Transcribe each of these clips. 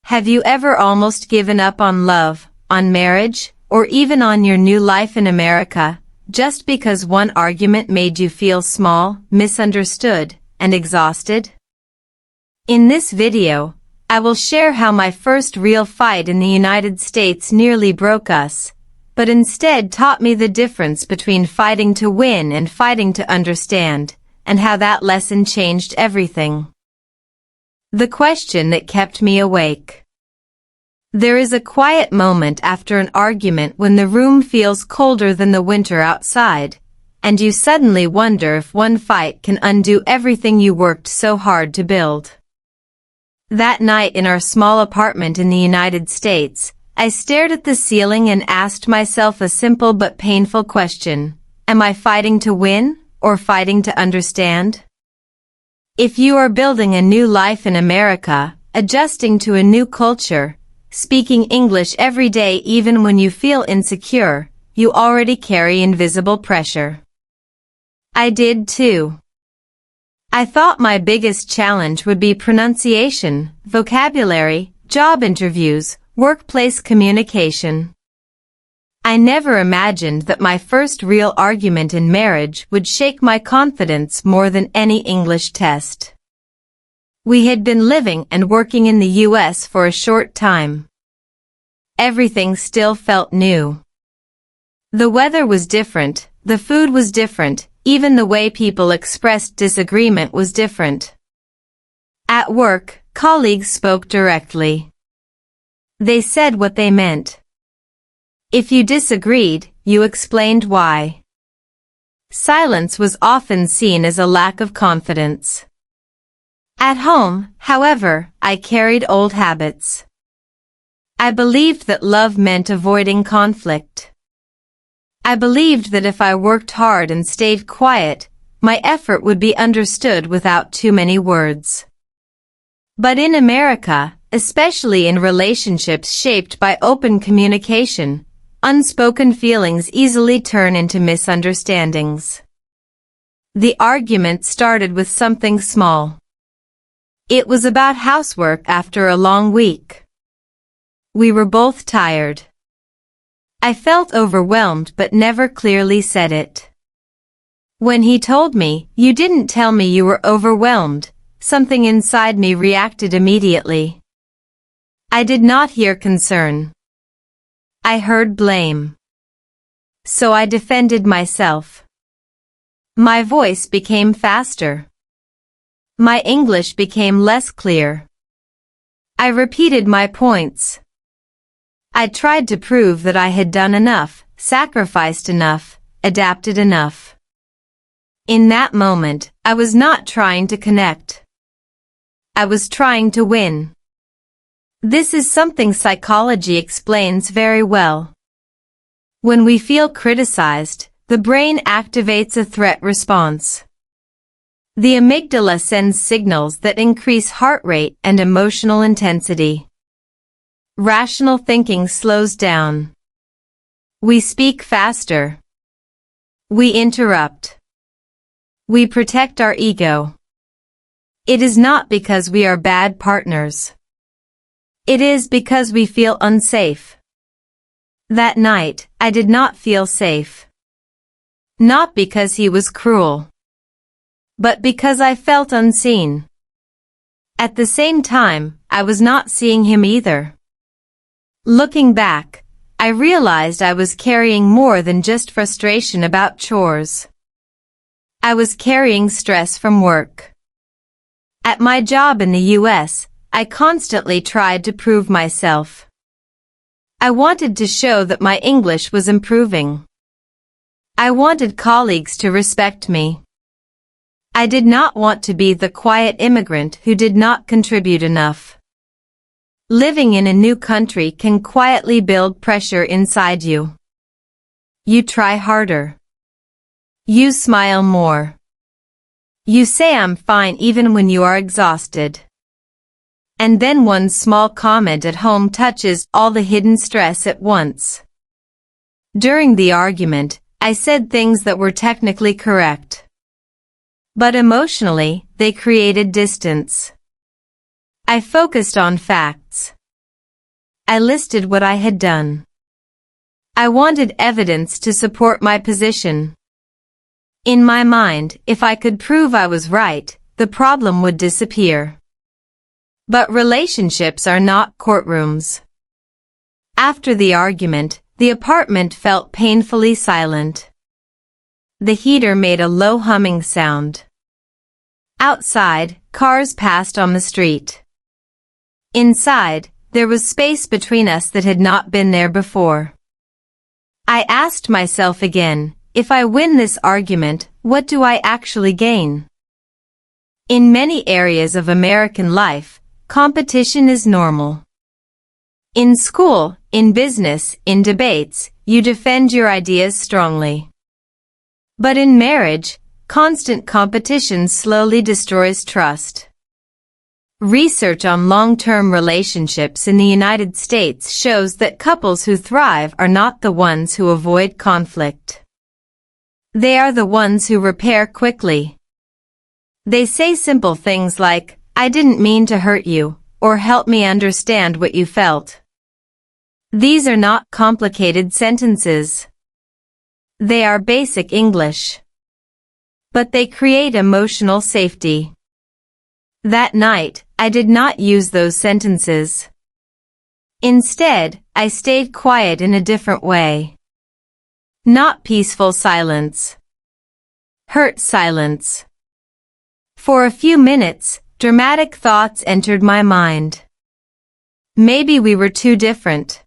Have you ever almost given up on love, on marriage, or even on your new life in America, just because one argument made you feel small, misunderstood, and exhausted? In this video, I will share how my first real fight in the United States nearly broke us, but instead taught me the difference between fighting to win and fighting to understand, and how that lesson changed everything. The question that kept me awake. There is a quiet moment after an argument when the room feels colder than the winter outside, and you suddenly wonder if one fight can undo everything you worked so hard to build. That night in our small apartment in the United States, I stared at the ceiling and asked myself a simple but painful question. Am I fighting to win, or fighting to understand? If you are building a new life in America, adjusting to a new culture, speaking English every day even when you feel insecure, you already carry invisible pressure. I did too. I thought my biggest challenge would be pronunciation, vocabulary, job interviews, workplace communication. I never imagined that my first real argument in marriage would shake my confidence more than any English test. We had been living and working in the US for a short time. Everything still felt new. The weather was different, the food was different, even the way people expressed disagreement was different. At work, colleagues spoke directly. They said what they meant. If you disagreed, you explained why. Silence was often seen as a lack of confidence. At home, however, I carried old habits. I believed that love meant avoiding conflict. I believed that if I worked hard and stayed quiet, my effort would be understood without too many words. But in America, especially in relationships shaped by open communication, unspoken feelings easily turn into misunderstandings. The argument started with something small. It was about housework after a long week. We were both tired. I felt overwhelmed but never clearly said it. When he told me, "You didn't tell me you were overwhelmed," something inside me reacted immediately. I did not hear concern. I heard blame. So I defended myself. My voice became faster. My English became less clear. I repeated my points. I tried to prove that I had done enough, sacrificed enough, adapted enough. In that moment, I was not trying to connect. I was trying to win. This is something psychology explains very well. When we feel criticized, the brain activates a threat response. The amygdala sends signals that increase heart rate and emotional intensity. Rational thinking slows down. We speak faster. We interrupt. We protect our ego. It is not because we are bad partners. It is because we feel unsafe. That night, I did not feel safe. Not because he was cruel, but because I felt unseen. At the same time, I was not seeing him either. Looking back, I realized I was carrying more than just frustration about chores. I was carrying stress from work. At my job in the US, I constantly tried to prove myself. I wanted to show that my English was improving. I wanted colleagues to respect me. I did not want to be the quiet immigrant who did not contribute enough. Living in a new country can quietly build pressure inside you. You try harder. You smile more. You say I'm fine even when you are exhausted. And then one small comment at home touches all the hidden stress at once. During the argument, I said things that were technically correct. But emotionally, they created distance. I focused on facts. I listed what I had done. I wanted evidence to support my position. In my mind, if I could prove I was right, the problem would disappear. But relationships are not courtrooms. After the argument, the apartment felt painfully silent. The heater made a low humming sound. Outside, cars passed on the street. Inside, there was space between us that had not been there before. I asked myself again, if I win this argument, what do I actually gain? In many areas of American life, competition is normal. In school, in business, in debates, you defend your ideas strongly. But in marriage, constant competition slowly destroys trust. Research on long-term relationships in the United States shows that couples who thrive are not the ones who avoid conflict. They are the ones who repair quickly. They say simple things like, "I didn't mean to hurt you," or "help me understand what you felt." These are not complicated sentences. They are basic English. But they create emotional safety. That night, I did not use those sentences. Instead, I stayed quiet in a different way. Not peaceful silence. Hurt silence. For a few minutes, dramatic thoughts entered my mind. Maybe we were too different.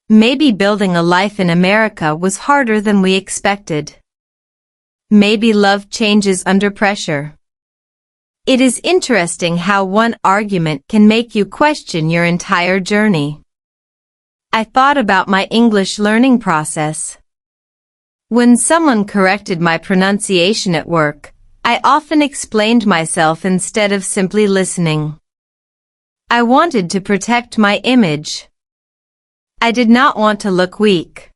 Maybe building a life in America was harder than we expected. Maybe love changes under pressure. It is interesting how one argument can make you question your entire journey. I thought about my English learning process. When someone corrected my pronunciation at work, I often explained myself instead of simply listening. I wanted to protect my image. I did not want to look weak.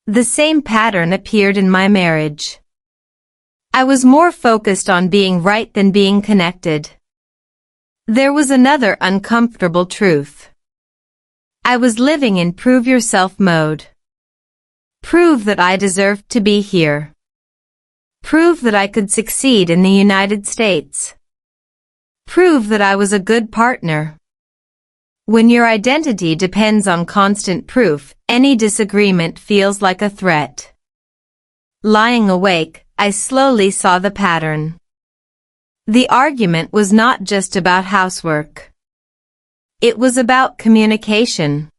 The same pattern appeared in my marriage. I was more focused on being right than being connected. There was another uncomfortable truth. I was living in prove yourself mode. Prove that I deserved to be here. Prove that I could succeed in the United States. Prove that I was a good partner. When your identity depends on constant proof, any disagreement feels like a threat. Lying awake, I slowly saw the pattern. The argument was not just about housework. It was about communication.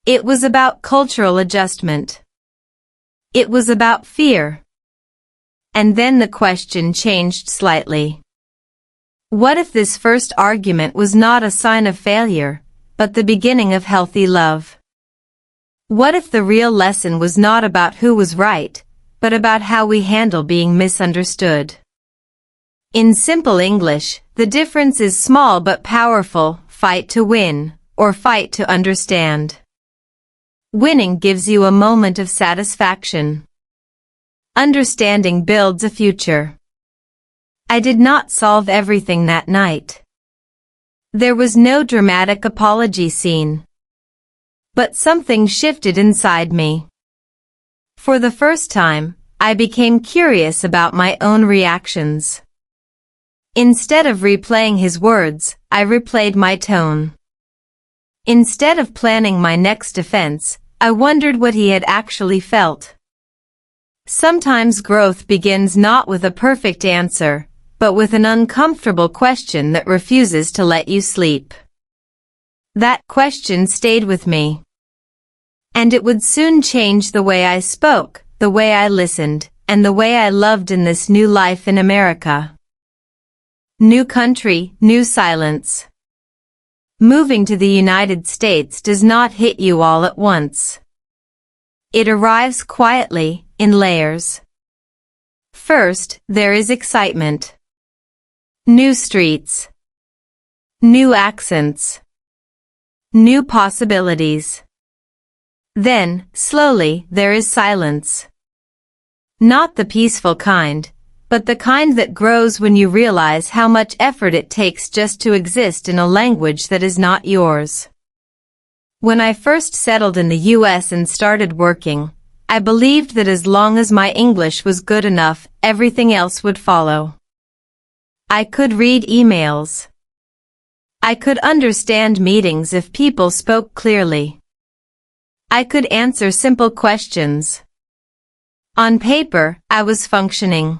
It was about cultural adjustment. It was about fear. And then the question changed slightly. What if this first argument was not a sign of failure, but the beginning of healthy love? What if the real lesson was not about who was right, but about how we handle being misunderstood? In simple English, the difference is small but powerful: fight to win, or fight to understand. Winning gives you a moment of satisfaction. Understanding builds a future. I did not solve everything that night. There was no dramatic apology scene. But something shifted inside me. For the first time, I became curious about my own reactions. Instead of replaying his words, I replayed my tone. Instead of planning my next defense, I wondered what he had actually felt. Sometimes growth begins not with a perfect answer, but with an uncomfortable question that refuses to let you sleep. That question stayed with me. And it would soon change the way I spoke, the way I listened, and the way I loved in this new life in America. New country, new silence. Moving to the United States does not hit you all at once. It arrives quietly, in layers. First, there is excitement. New streets. New accents. New possibilities. Then, slowly, there is silence. Not the peaceful kind, but the kind that grows when you realize how much effort it takes just to exist in a language that is not yours. When I first settled in the US and started working, I believed that as long as my English was good enough, everything else would follow. I could read emails. I could understand meetings if people spoke clearly. I could answer simple questions. On paper, I was functioning.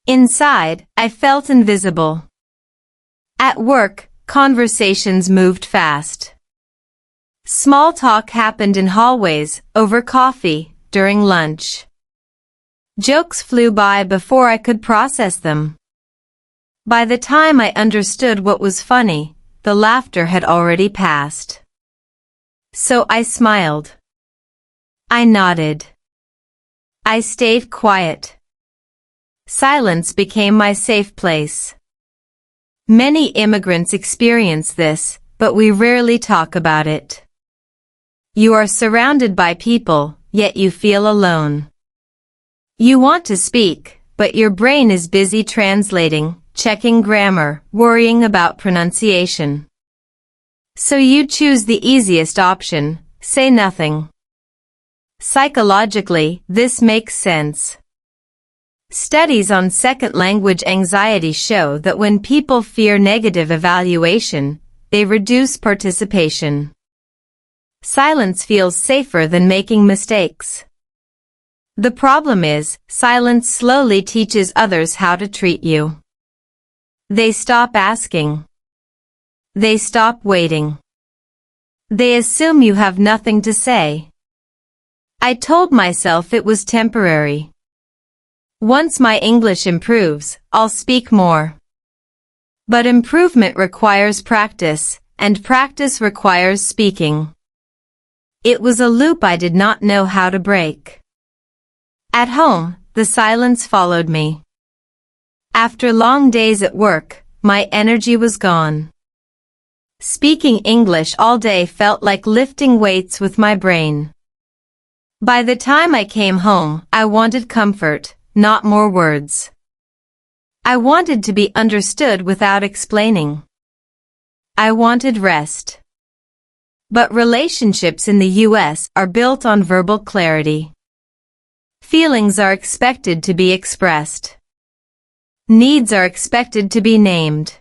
Inside, I felt invisible. At work, conversations moved fast. Small talk happened in hallways, over coffee, during lunch. Jokes flew by before I could process them. By the time I understood what was funny, the laughter had already passed. So I smiled. I nodded. I stayed quiet. Silence became my safe place. Many immigrants experience this, but we rarely talk about it. You are surrounded by people, yet you feel alone. You want to speak, but your brain is busy translating, checking grammar, worrying about pronunciation. So you choose the easiest option, say nothing. Psychologically, this makes sense. Studies on second language anxiety show that when people fear negative evaluation, they reduce participation. Silence feels safer than making mistakes. The problem is, silence slowly teaches others how to treat you. They stop asking. They stop waiting. They assume you have nothing to say. I told myself it was temporary. Once my English improves, I'll speak more. But improvement requires practice, and practice requires speaking. It was a loop I did not know how to break. At home, the silence followed me. After long days at work, my energy was gone. Speaking English all day felt like lifting weights with my brain. By the time I came home, I wanted comfort, not more words. I wanted to be understood without explaining. I wanted rest. But relationships in the US are built on verbal clarity. Feelings are expected to be expressed. Needs are expected to be named.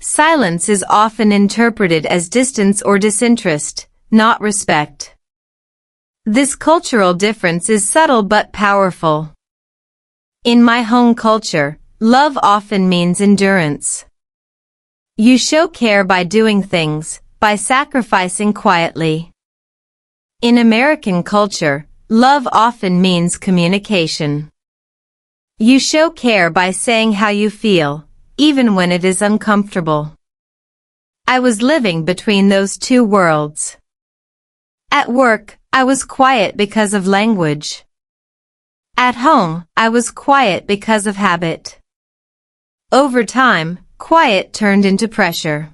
Silence is often interpreted as distance or disinterest, not respect. This cultural difference is subtle but powerful. In my home culture, love often means endurance. You show care by doing things, by sacrificing quietly. In American culture, love often means communication. You show care by saying how you feel, even when it is uncomfortable. I was living between those two worlds. At work, I was quiet because of language. At home, I was quiet because of habit. Over time, quiet turned into pressure.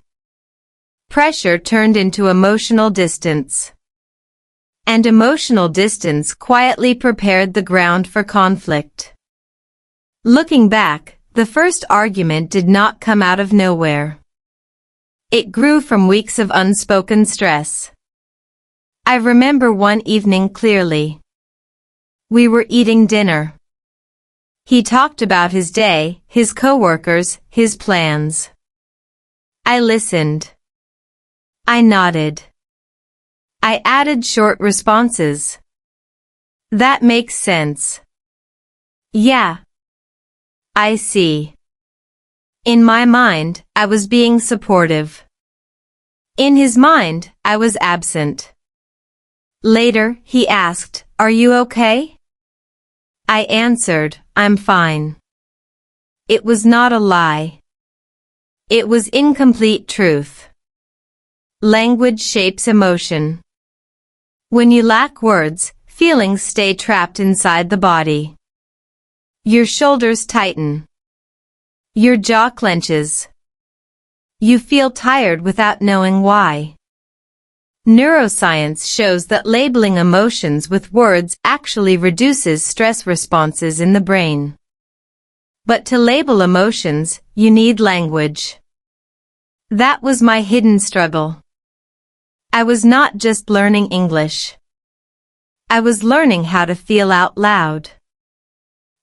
Pressure turned into emotional distance. And emotional distance quietly prepared the ground for conflict. Looking back, the first argument did not come out of nowhere. It grew from weeks of unspoken stress. I remember one evening clearly. We were eating dinner. He talked about his day, his coworkers, his plans. I listened. I nodded. I added short responses. That makes sense. Yeah. I see. In my mind, I was being supportive. In his mind, I was absent. Later, he asked, "Are you okay?" I answered, "I'm fine." It was not a lie. It was incomplete truth. Language shapes emotion. When you lack words, feelings stay trapped inside the body. Your shoulders tighten. Your jaw clenches. You feel tired without knowing why. Neuroscience shows that labeling emotions with words actually reduces stress responses in the brain. But to label emotions, you need language. That was my hidden struggle. I was not just learning English. I was learning how to feel out loud.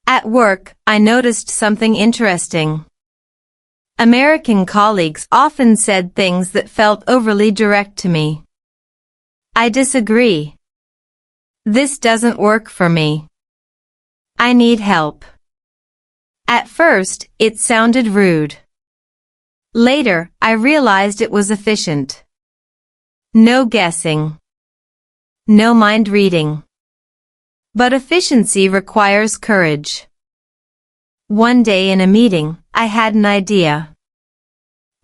At work, I noticed something interesting. American colleagues often said things that felt overly direct to me. I disagree. This doesn't work for me. I need help. At first, it sounded rude. Later, I realized it was efficient. No guessing. No mind reading. But efficiency requires courage. One day in a meeting, I had an idea.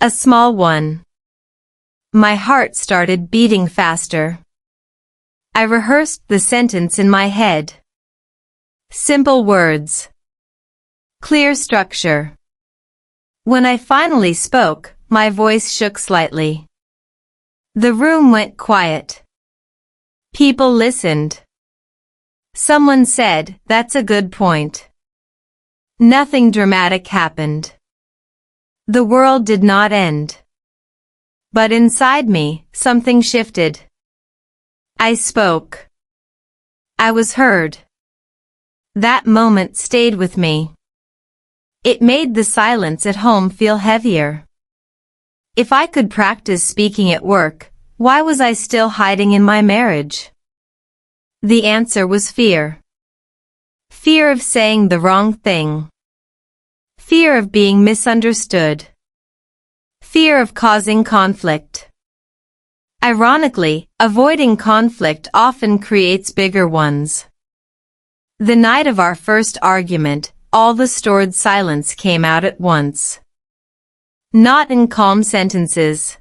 A small one. My heart started beating faster. I rehearsed the sentence in my head. Simple words. Clear structure. When I finally spoke, my voice shook slightly. The room went quiet. People listened. Someone said, "That's a good point." Nothing dramatic happened. The world did not end. But inside me, something shifted. I spoke. I was heard. That moment stayed with me. It made the silence at home feel heavier. If I could practice speaking at work, why was I still hiding in my marriage? The answer was fear. Fear of saying the wrong thing. Fear of being misunderstood. Fear of causing conflict. Ironically, avoiding conflict often creates bigger ones. The night of our first argument, all the stored silence came out at once. Not in calm sentences.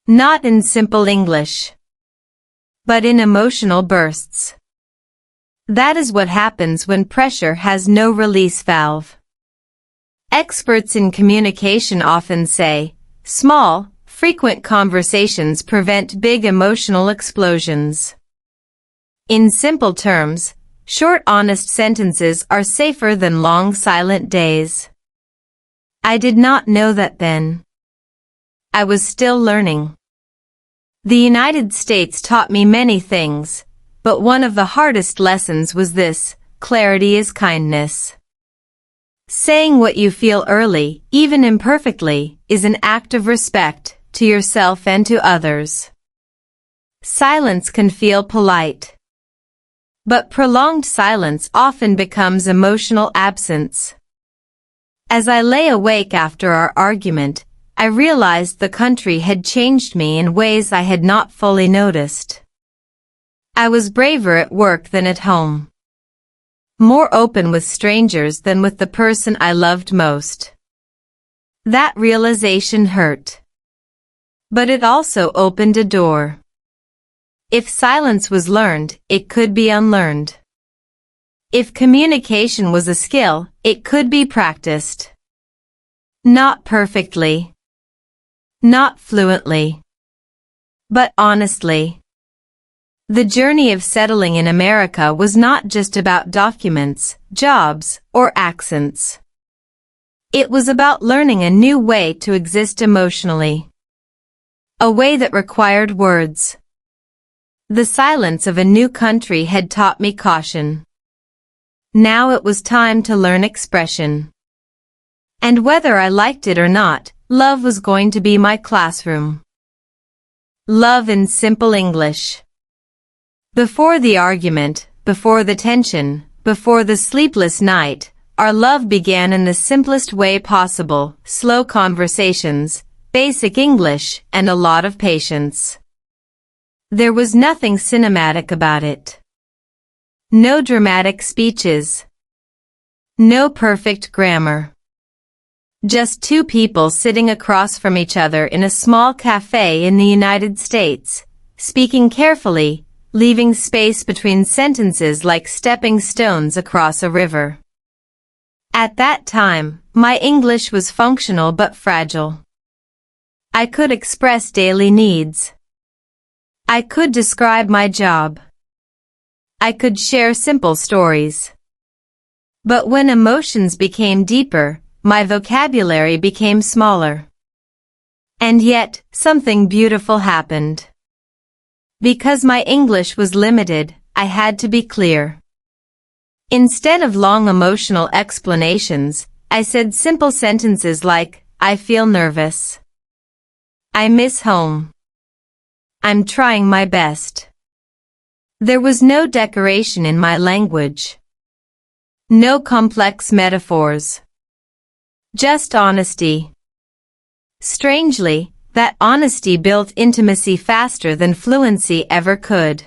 Not in simple English. But in emotional bursts. That is what happens when pressure has no release valve. Experts in communication often say, small, frequent conversations prevent big emotional explosions. In simple terms, short honest sentences are safer than long silent days. I did not know that then. I was still learning. The United States taught me many things, but one of the hardest lessons was this: clarity is kindness. Saying what you feel early, even imperfectly, is an act of respect to yourself and to others. Silence can feel polite. But prolonged silence often becomes emotional absence. As I lay awake after our argument, I realized the country had changed me in ways I had not fully noticed. I was braver at work than at home. More open with strangers than with the person I loved most. That realization hurt. But it also opened a door. If silence was learned, it could be unlearned. If communication was a skill, it could be practiced. Not perfectly. Not fluently. But honestly. The journey of settling in America was not just about documents, jobs, or accents. It was about learning a new way to exist emotionally. A way that required words. The silence of a new country had taught me caution. Now it was time to learn expression. And whether I liked it or not, love was going to be my classroom. Love in simple English. Before the argument, before the tension, before the sleepless night, our love began in the simplest way possible: slow conversations, basic English, and a lot of patience. There was nothing cinematic about it. No dramatic speeches. No perfect grammar. Just two people sitting across from each other in a small cafe in the United States, speaking carefully, leaving space between sentences like stepping stones across a river. At that time, my English was functional but fragile. I could express daily needs. I could describe my job. I could share simple stories. But when emotions became deeper, my vocabulary became smaller. And yet, something beautiful happened. Because my English was limited, I had to be clear. Instead of long emotional explanations, I said simple sentences like, I feel nervous. I miss home. I'm trying my best. There was no decoration in my language. No complex metaphors. Just honesty. Strangely, that honesty built intimacy faster than fluency ever could.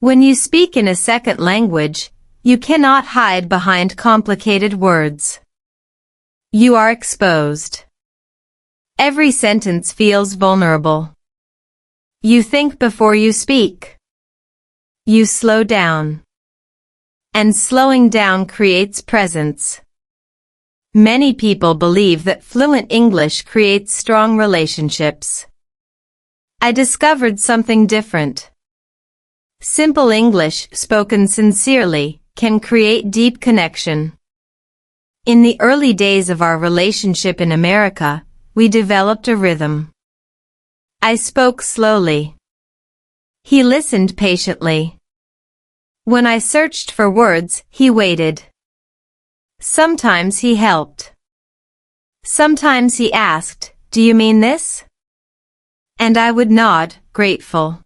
When you speak in a second language, you cannot hide behind complicated words. You are exposed. Every sentence feels vulnerable. You think before you speak. You slow down. And slowing down creates presence. Many people believe that fluent English creates strong relationships. I discovered something different. Simple English spoken sincerely can create deep connection. In the early days of our relationship in America, we developed a rhythm. I spoke slowly. He listened patiently. When I searched for words, he waited. Sometimes he helped. Sometimes he asked, "Do you mean this?" And I would nod, grateful.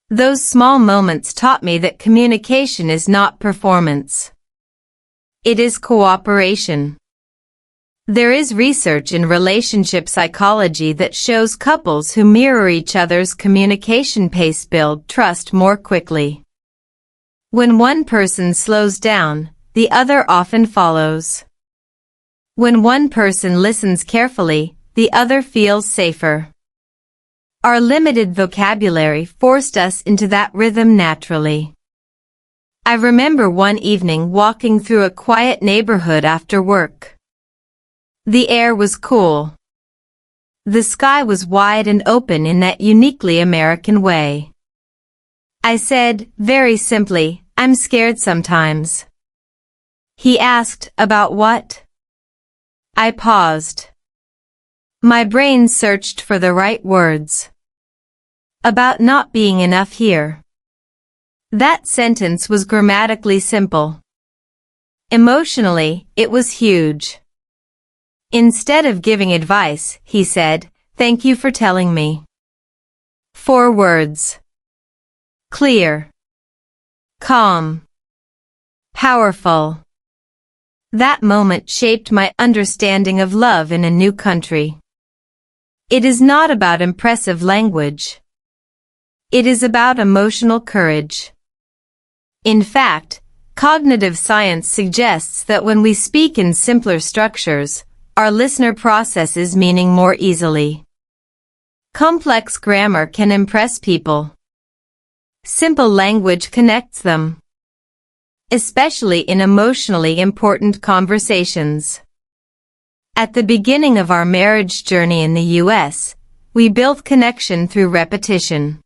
Those small moments taught me that communication is not performance. It is cooperation. There is research in relationship psychology that shows couples who mirror each other's communication pace build trust more quickly. When one person slows down, the other often follows. When one person listens carefully, the other feels safer. Our limited vocabulary forced us into that rhythm naturally. I remember one evening walking through a quiet neighborhood after work. The air was cool. The sky was wide and open in that uniquely American way. I said, very simply, "I'm scared sometimes." He asked, "About what?" I paused. My brain searched for the right words. About not being enough here. That sentence was grammatically simple. Emotionally, it was huge. Instead of giving advice, he said, "Thank you for telling me." 4 words. Clear. Calm. Powerful. That moment shaped my understanding of love in a new country. It is not about impressive language. It is about emotional courage. In fact, cognitive science suggests that when we speak in simpler structures, our listener processes meaning more easily. Complex grammar can impress people. Simple language connects them. Especially in emotionally important conversations. At the beginning of our marriage journey in the US, we built connection through repetition.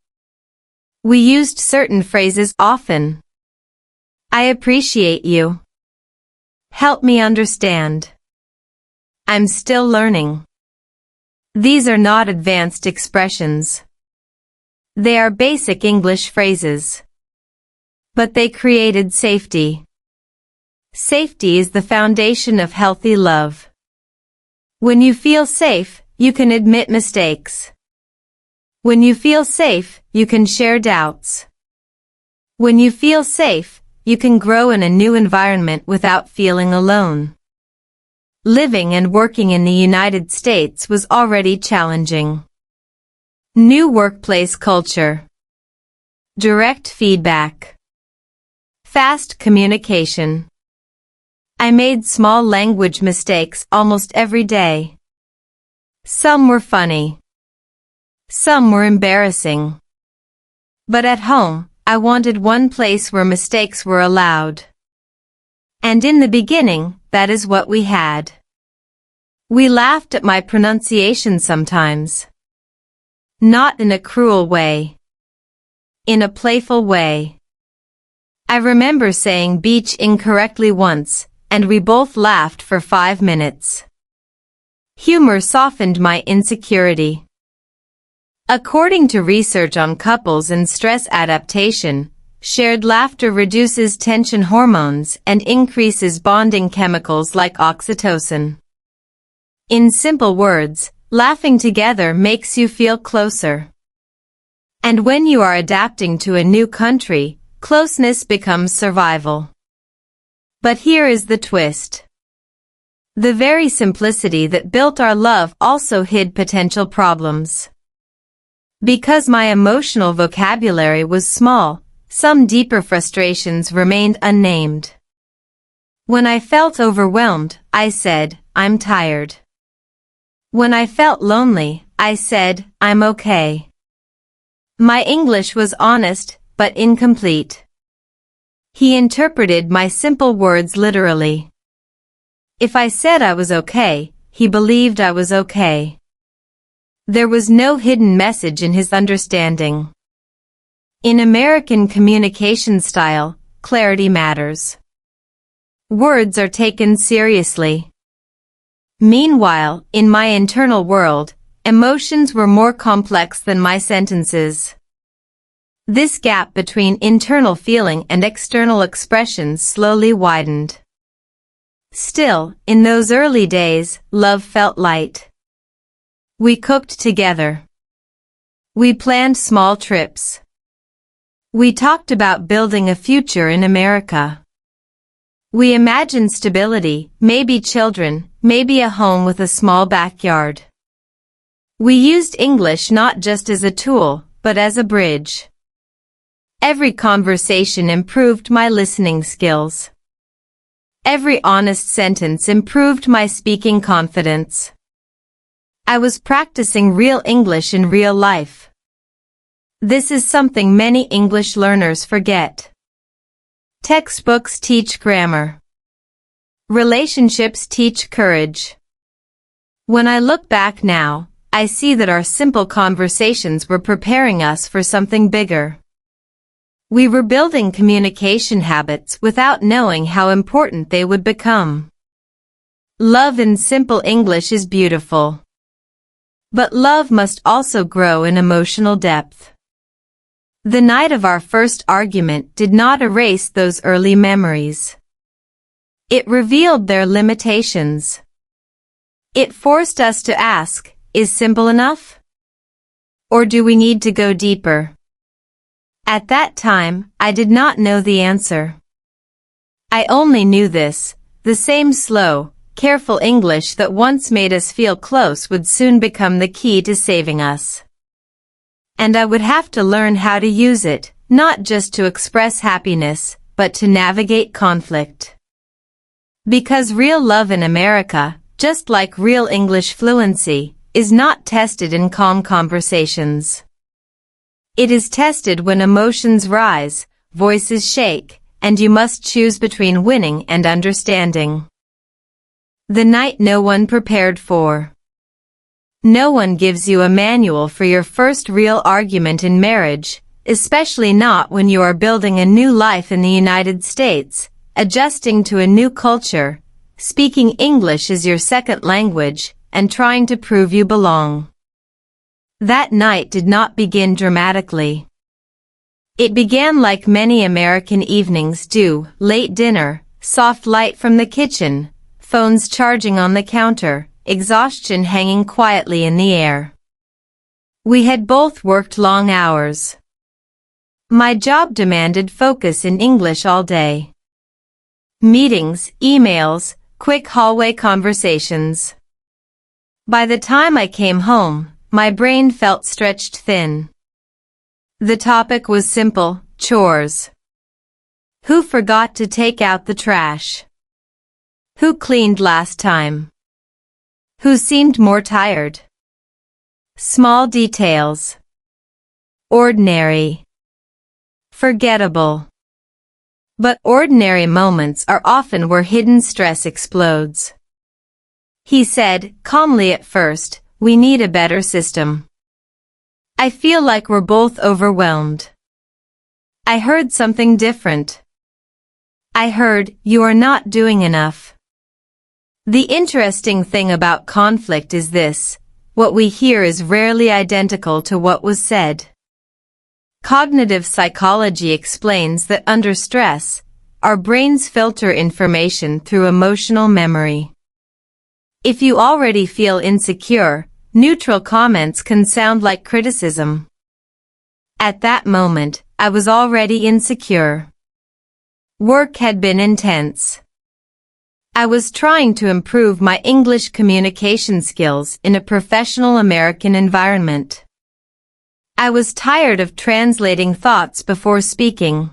We used certain phrases often. I appreciate you. Help me understand. I'm still learning. These are not advanced expressions. They are basic English phrases. But they created safety. Safety is the foundation of healthy love. When you feel safe, you can admit mistakes. When you feel safe, you can share doubts. When you feel safe, you can grow in a new environment without feeling alone. Living and working in the United States was already challenging. New workplace culture. Direct feedback. Fast communication. I made small language mistakes almost every day. Some were funny. Some were embarrassing. But at home, I wanted one place where mistakes were allowed. And in the beginning, that is what we had. We laughed at my pronunciation sometimes. Not in a cruel way. In a playful way. I remember saying beach incorrectly once, and we both laughed for 5 minutes. Humor softened my insecurity. According to research on couples and stress adaptation, shared laughter reduces tension hormones and increases bonding chemicals like oxytocin. In simple words, laughing together makes you feel closer. And when you are adapting to a new country, closeness becomes survival. But here is the twist. The very simplicity that built our love also hid potential problems. Because my emotional vocabulary was small, some deeper frustrations remained unnamed. When I felt overwhelmed, I said, "I'm tired." When I felt lonely, I said, "I'm okay." My English was honest, but incomplete. He interpreted my simple words literally. If I said I was okay, he believed I was okay. There was no hidden message in his understanding. In American communication style, clarity matters. Words are taken seriously. Meanwhile, in my internal world, emotions were more complex than my sentences. This gap between internal feeling and external expressions slowly widened. Still, in those early days, love felt light. We cooked together. We planned small trips. We talked about building a future in America. We imagined stability, maybe children, maybe a home with a small backyard. We used English not just as a tool, but as a bridge. Every conversation improved my listening skills. Every honest sentence improved my speaking confidence. I was practicing real English in real life. This is something many English learners forget. Textbooks teach grammar. Relationships teach courage. When I look back now, I see that our simple conversations were preparing us for something bigger. We were building communication habits without knowing how important they would become. Love in simple English is beautiful. But love must also grow in emotional depth. The night of our first argument did not erase those early memories. It revealed their limitations. It forced us to ask, is simple enough? Or do we need to go deeper? At that time, I did not know the answer. I only knew this, the same slow, careful English that once made us feel close would soon become the key to saving us. And I would have to learn how to use it, not just to express happiness, but to navigate conflict. Because real love in America, just like real English fluency, is not tested in calm conversations. It is tested when emotions rise, voices shake, and you must choose between winning and understanding. The night no one prepared for. No one gives you a manual for your first real argument in marriage, especially not when you are building a new life in the United States, adjusting to a new culture, speaking English as your second language, and trying to prove you belong. That night did not begin dramatically. It began like many American evenings do, late dinner, soft light from the kitchen, phones charging on the counter, exhaustion hanging quietly in the air. We had both worked long hours. My job demanded focus in English all day. Meetings, emails, quick hallway conversations. By the time I came home, my brain felt stretched thin. The topic was simple, chores. Who forgot to take out the trash? Who cleaned last time? Who seemed more tired? Small details. Ordinary. Forgettable. But ordinary moments are often where hidden stress explodes. He said, calmly at first, we need a better system. I feel like we're both overwhelmed. I heard something different. I heard, you are not doing enough. The interesting thing about conflict is this. what we hear is rarely identical to what was said. Cognitive psychology explains that under stress, our brains filter information through emotional memory. If you already feel insecure, neutral comments can sound like criticism. At that moment, I was already insecure. Work had been intense. I was trying to improve my English communication skills in a professional American environment. I was tired of translating thoughts before speaking.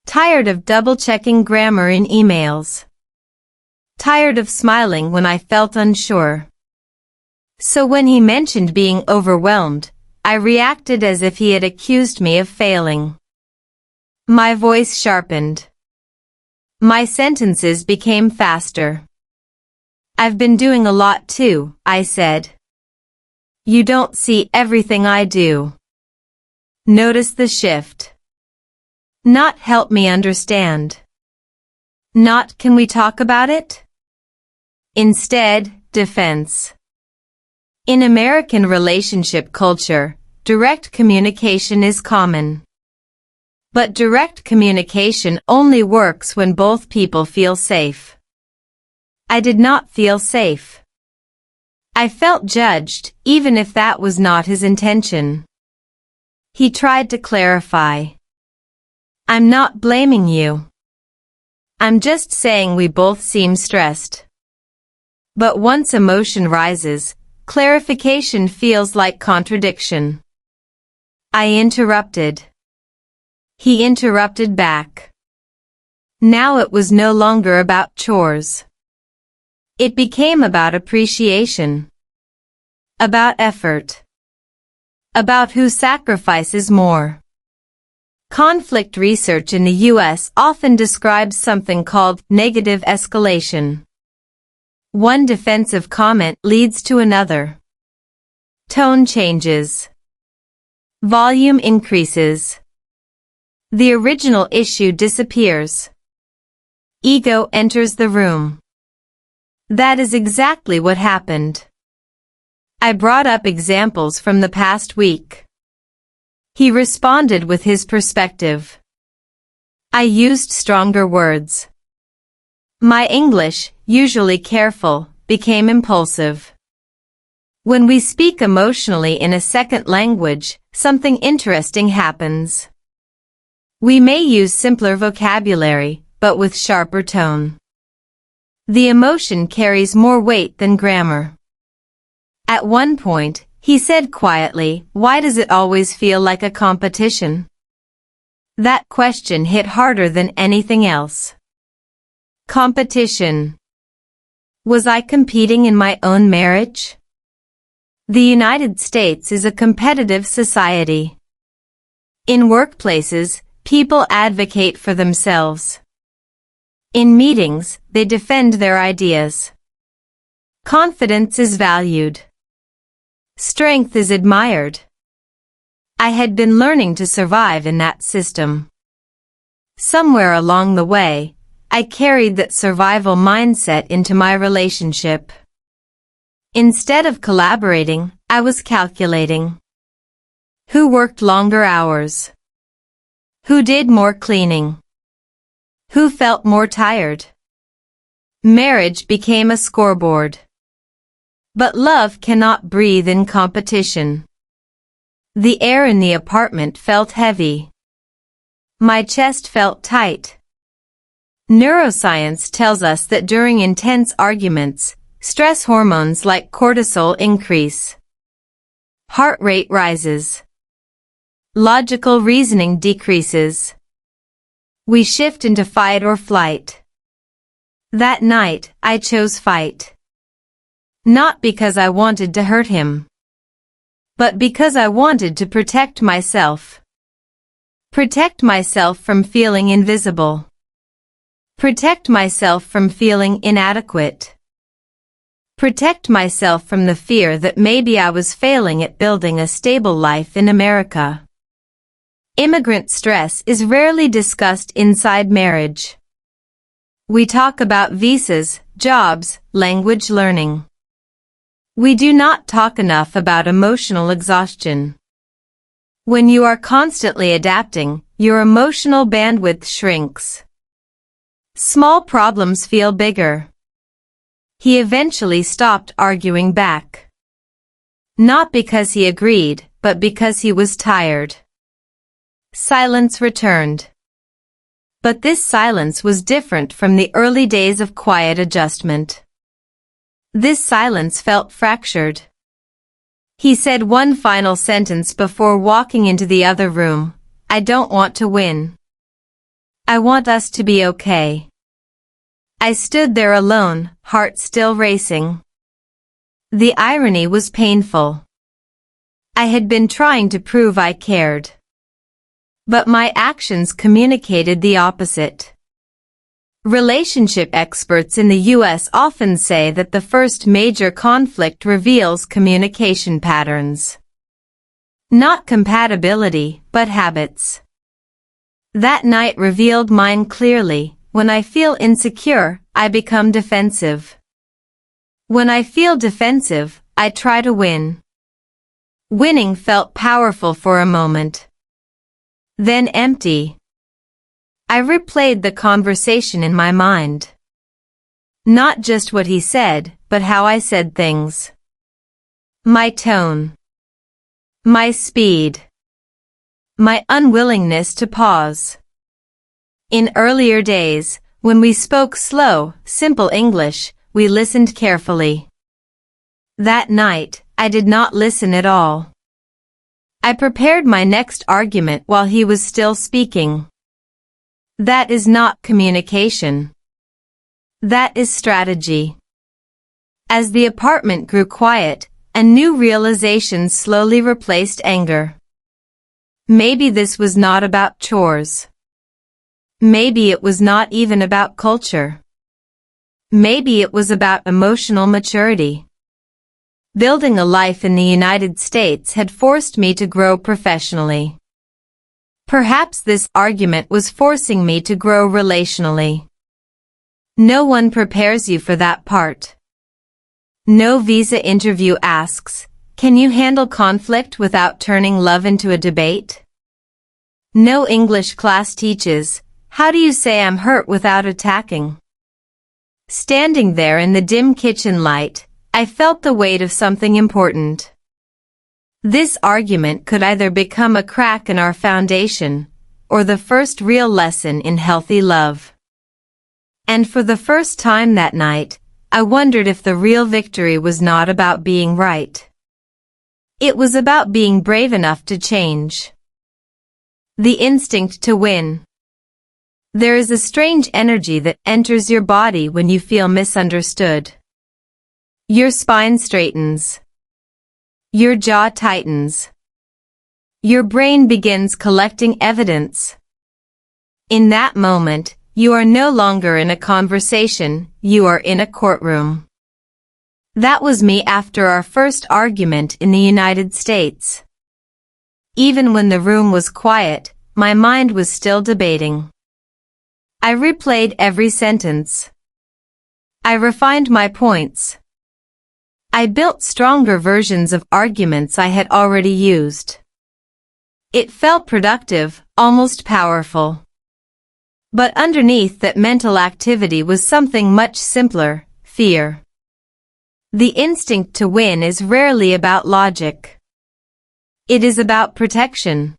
Tired of double-checking grammar in emails. Tired of smiling when I felt unsure. So when he mentioned being overwhelmed, I reacted as if he had accused me of failing. My voice sharpened. My sentences became faster. "I've been doing a lot too," I said. "You don't see everything I do." Notice the shift. Not "help me understand." Not "can we talk about it?" Instead, defense. In American relationship culture, direct communication is common. But direct communication only works when both people feel safe. I did not feel safe. I felt judged, even if that was not his intention. He tried to clarify. "I'm not blaming you. I'm just saying we both seem stressed." But once emotion rises, clarification feels like contradiction. I interrupted. He interrupted back. Now it was no longer about chores. It became about appreciation. About effort. About who sacrifices more. Conflict research in the U.S. often describes something called negative escalation. One defensive comment leads to another. Tone changes. Volume increases. The original issue disappears. Ego enters the room. That is exactly what happened. I brought up examples from the past week. He responded with his perspective. I used stronger words. My English, usually careful, became impulsive. When we speak emotionally in a second language, something interesting happens. We may use simpler vocabulary, but with sharper tone. The emotion carries more weight than grammar. At one point, he said quietly, "Why does it always feel like a competition?" That question hit harder than anything else. Competition. Was I competing in my own marriage? The United States is a competitive society. In workplaces, people advocate for themselves. In meetings, they defend their ideas. Confidence is valued. Strength is admired. I had been learning to survive in that system. Somewhere along the way, I carried that survival mindset into my relationship. Instead of collaborating, I was calculating. Who worked longer hours? Who did more cleaning? Who felt more tired? Marriage became a scoreboard. But love cannot breathe in competition. The air in the apartment felt heavy. My chest felt tight. Neuroscience tells us that during intense arguments, stress hormones like cortisol increase. Heart rate rises. Logical reasoning decreases. We shift into fight or flight. That night, I chose fight. Not because I wanted to hurt him, but because I wanted to protect myself. Protect myself from feeling invisible. Protect myself from feeling inadequate. Protect myself from the fear that maybe I was failing at building a stable life in America. Immigrant stress is rarely discussed inside marriage. We talk about visas, jobs, language learning. We do not talk enough about emotional exhaustion. When you are constantly adapting, your emotional bandwidth shrinks. Small problems feel bigger. He eventually stopped arguing back. Not because he agreed, but because he was tired. Silence returned. But this silence was different from the early days of quiet adjustment. This silence felt fractured. He said one final sentence before walking into the other room. I don't want to win. I want us to be okay. I stood there alone, heart still racing. The irony was painful. I had been trying to prove I cared. But my actions communicated the opposite. Relationship experts in the U.S. often say that the first major conflict reveals communication patterns. Not compatibility, but habits. That night revealed mine clearly. When I feel insecure, I become defensive. When I feel defensive, I try to win. Winning felt powerful for a moment. Then empty. I replayed the conversation in my mind. Not just what he said, but how I said things. My tone. My speed. My unwillingness to pause. In earlier days, when we spoke slow, simple English, we listened carefully. That night, I did not listen at all. I prepared my next argument while he was still speaking. That is not communication. That is strategy. As the apartment grew quiet, a new realization slowly replaced anger. Maybe this was not about chores. Maybe it was not even about culture. Maybe it was about emotional maturity. Building a life in the United States had forced me to grow professionally. Perhaps this argument was forcing me to grow relationally. No one prepares you for that part. No visa interview asks, can you handle conflict without turning love into a debate? No English class teaches, how do you say I'm hurt without attacking? Standing there in the dim kitchen light, I felt the weight of something important. This argument could either become a crack in our foundation, or the first real lesson in healthy love. And for the first time that night, I wondered if the real victory was not about being right. It was about being brave enough to change. The instinct to win. There is a strange energy that enters your body when you feel misunderstood. Your spine straightens. Your jaw tightens. Your brain begins collecting evidence. In that moment, you are no longer in a conversation, you are in a courtroom. That was me after our first argument in the United States. Even when the room was quiet, my mind was still debating. I replayed every sentence. I refined my points. I built stronger versions of arguments I had already used. It felt productive, almost powerful. But underneath that mental activity was something much simpler, fear. The instinct to win is rarely about logic. It is about protection.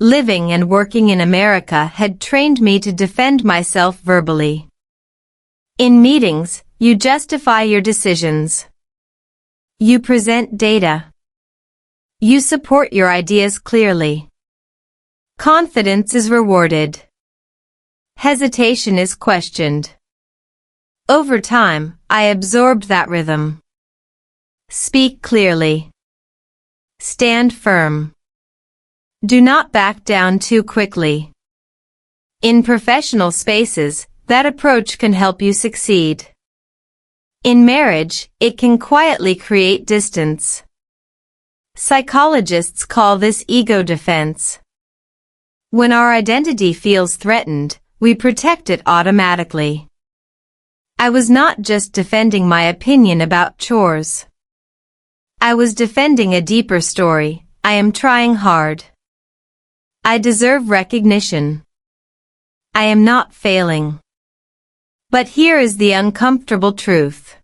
Living and working in America had trained me to defend myself verbally. In meetings, you justify your decisions. You present data. You support your ideas clearly. Confidence is rewarded. Hesitation is questioned. Over time, I absorbed that rhythm. Speak clearly. Stand firm. Do not back down too quickly. In professional spaces, that approach can help you succeed. In marriage, it can quietly create distance. Psychologists call this ego defense. When our identity feels threatened, we protect it automatically. I was not just defending my opinion about chores. I was defending a deeper story. I am trying hard. I deserve recognition. I am not failing. But here is the uncomfortable truth.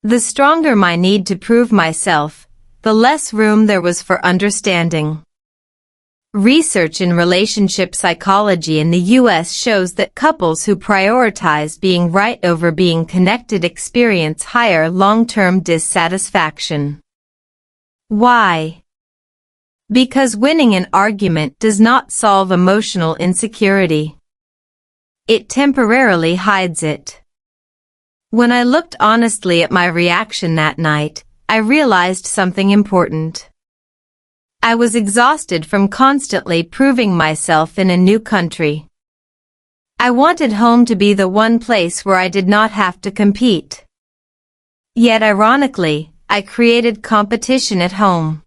The stronger my need to prove myself, the less room there was for understanding. Research in relationship psychology in the U.S. shows that couples who prioritize being right over being connected experience higher long-term dissatisfaction. Why? Because winning an argument does not solve emotional insecurity. It temporarily hides it. When I looked honestly at my reaction that night, I realized something important. I was exhausted from constantly proving myself in a new country. I wanted home to be the one place where I did not have to compete. Yet ironically, I created competition at home.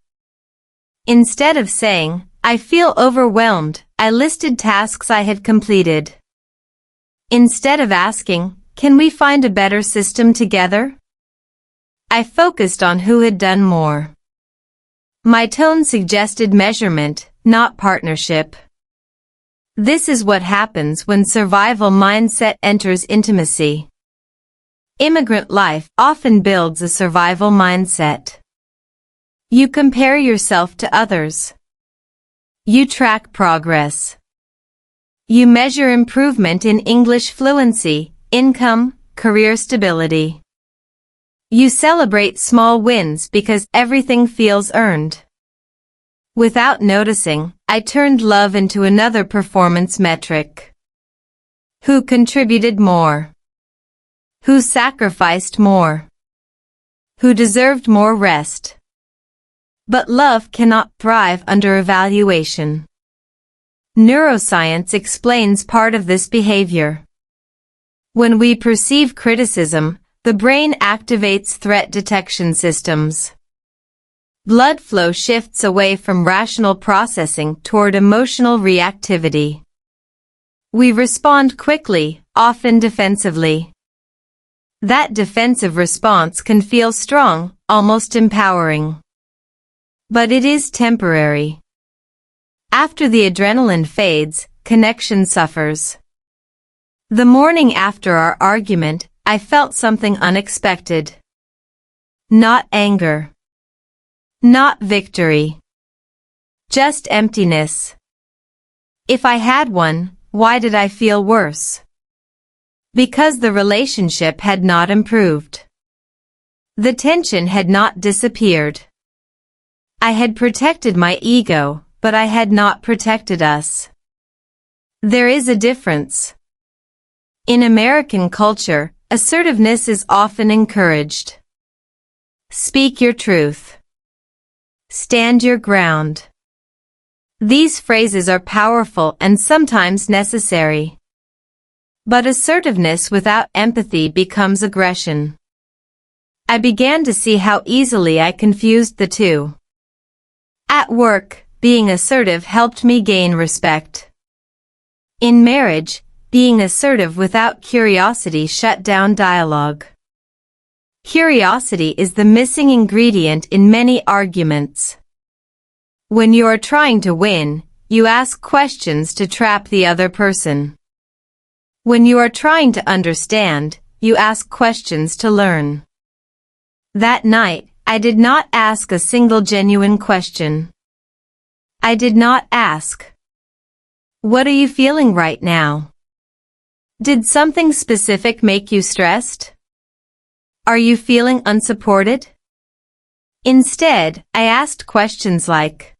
Instead of saying, "I feel overwhelmed," I listed tasks I had completed. Instead of asking, "Can we find a better system together?" I focused on who had done more. My tone suggested measurement, not partnership. This is what happens when survival mindset enters intimacy. Immigrant life often builds a survival mindset. You compare yourself to others. You track progress. You measure improvement in English fluency, income, career stability. You celebrate small wins because everything feels earned. Without noticing, I turned love into another performance metric. Who contributed more? Who sacrificed more? Who deserved more rest? But love cannot thrive under evaluation. Neuroscience explains part of this behavior. When we perceive criticism, the brain activates threat detection systems. Blood flow shifts away from rational processing toward emotional reactivity. We respond quickly, often defensively. That defensive response can feel strong, almost empowering. But it is temporary. After the adrenaline fades, connection suffers. The morning after our argument, I felt something unexpected. Not anger. Not victory. Just emptiness. If I had one, why did I feel worse? Because the relationship had not improved. The tension had not disappeared. I had protected my ego, but I had not protected us. There is a difference. In American culture, assertiveness is often encouraged. Speak your truth. Stand your ground. These phrases are powerful and sometimes necessary. But assertiveness without empathy becomes aggression. I began to see how easily I confused the two. At work, being assertive helped me gain respect. In marriage, being assertive without curiosity shut down dialogue. Curiosity is the missing ingredient in many arguments. When you are trying to win, you ask questions to trap the other person. When you are trying to understand, you ask questions to learn. That night, I did not ask a single genuine question. I did not ask, "What are you feeling right now?" Did something specific make you stressed? Are you feeling unsupported? Instead, I asked questions like,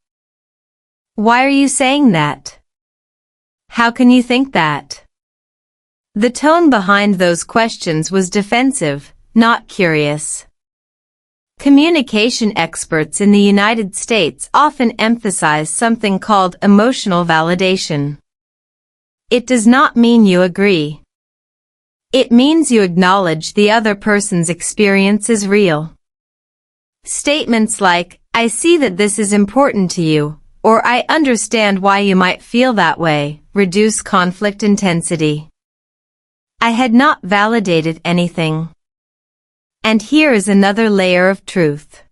"Why are you saying that? How can you think that?" The tone behind those questions was defensive, not curious. Communication experts in the United States often emphasize something called emotional validation. It does not mean you agree. It means you acknowledge the other person's experience is real. Statements like, "I see that this is important to you," or "I understand why you might feel that way," reduce conflict intensity. I had not validated anything. And here is another layer of truth.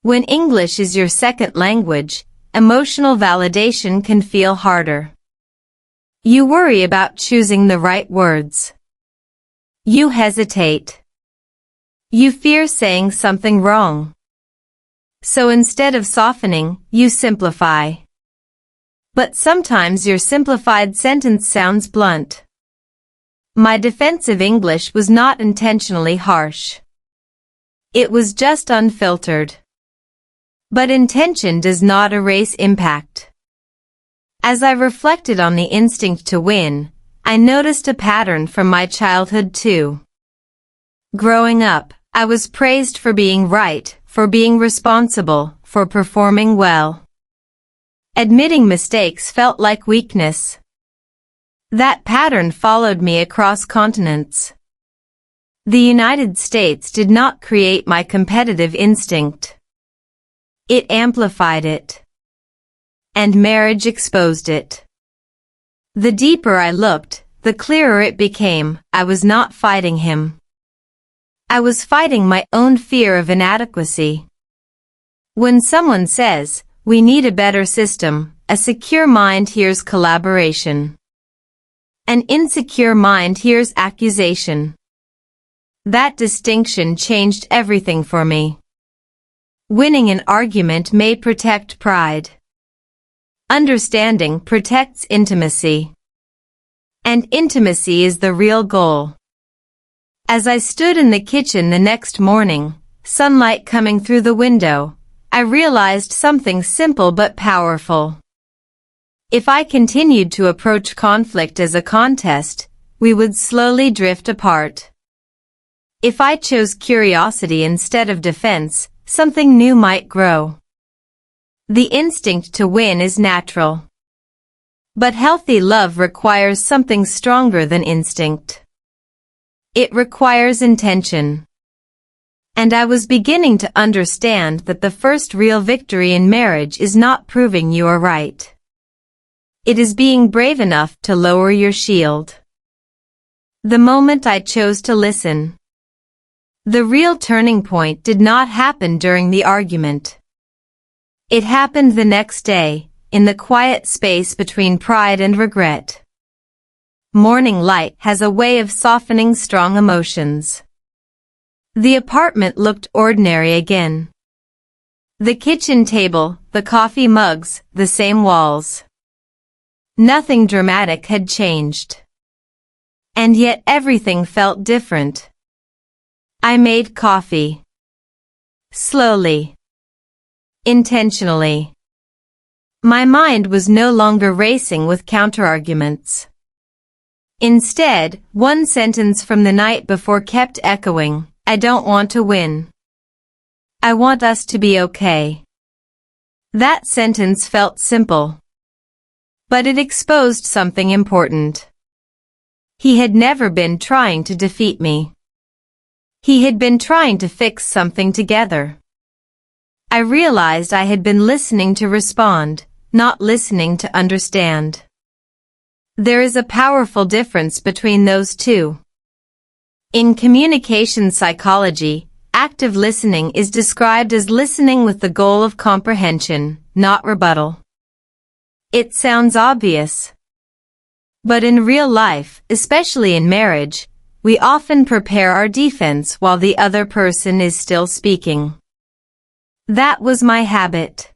When English is your second language, emotional validation can feel harder. You worry about choosing the right words. You hesitate. You fear saying something wrong. So instead of softening, you simplify. But sometimes your simplified sentence sounds blunt. My defensive English was not intentionally harsh. It was just unfiltered. But intention does not erase impact. As I reflected on the instinct to win, I noticed a pattern from my childhood too. Growing up, I was praised for being right, for being responsible, for performing well. Admitting mistakes felt like weakness. That pattern followed me across continents. The United States did not create my competitive instinct. It amplified it. And marriage exposed it. The deeper I looked, the clearer it became, I was not fighting him. I was fighting my own fear of inadequacy. When someone says, "We need a better system," a secure mind hears collaboration. An insecure mind hears accusation. That distinction changed everything for me. Winning an argument may protect pride. Understanding protects intimacy. And intimacy is the real goal. As I stood in the kitchen the next morning, sunlight coming through the window, I realized something simple but powerful. If I continued to approach conflict as a contest, we would slowly drift apart. If I chose curiosity instead of defense, something new might grow. The instinct to win is natural. But healthy love requires something stronger than instinct. It requires intention. And I was beginning to understand that the first real victory in marriage is not proving you are right. It is being brave enough to lower your shield. The moment I chose to listen. The real turning point did not happen during the argument. It happened the next day, in the quiet space between pride and regret. Morning light has a way of softening strong emotions. The apartment looked ordinary again. The kitchen table, the coffee mugs, the same walls. Nothing dramatic had changed. And yet everything felt different. I made coffee. Slowly. Intentionally. My mind was no longer racing with counterarguments. Instead, one sentence from the night before kept echoing, "I don't want to win. I want us to be okay." That sentence felt simple. But it exposed something important. He had never been trying to defeat me. He had been trying to fix something together. I realized I had been listening to respond, not listening to understand. There is a powerful difference between those two. In communication psychology, active listening is described as listening with the goal of comprehension, not rebuttal. It sounds obvious. But in real life, especially in marriage, we often prepare our defense while the other person is still speaking. That was my habit.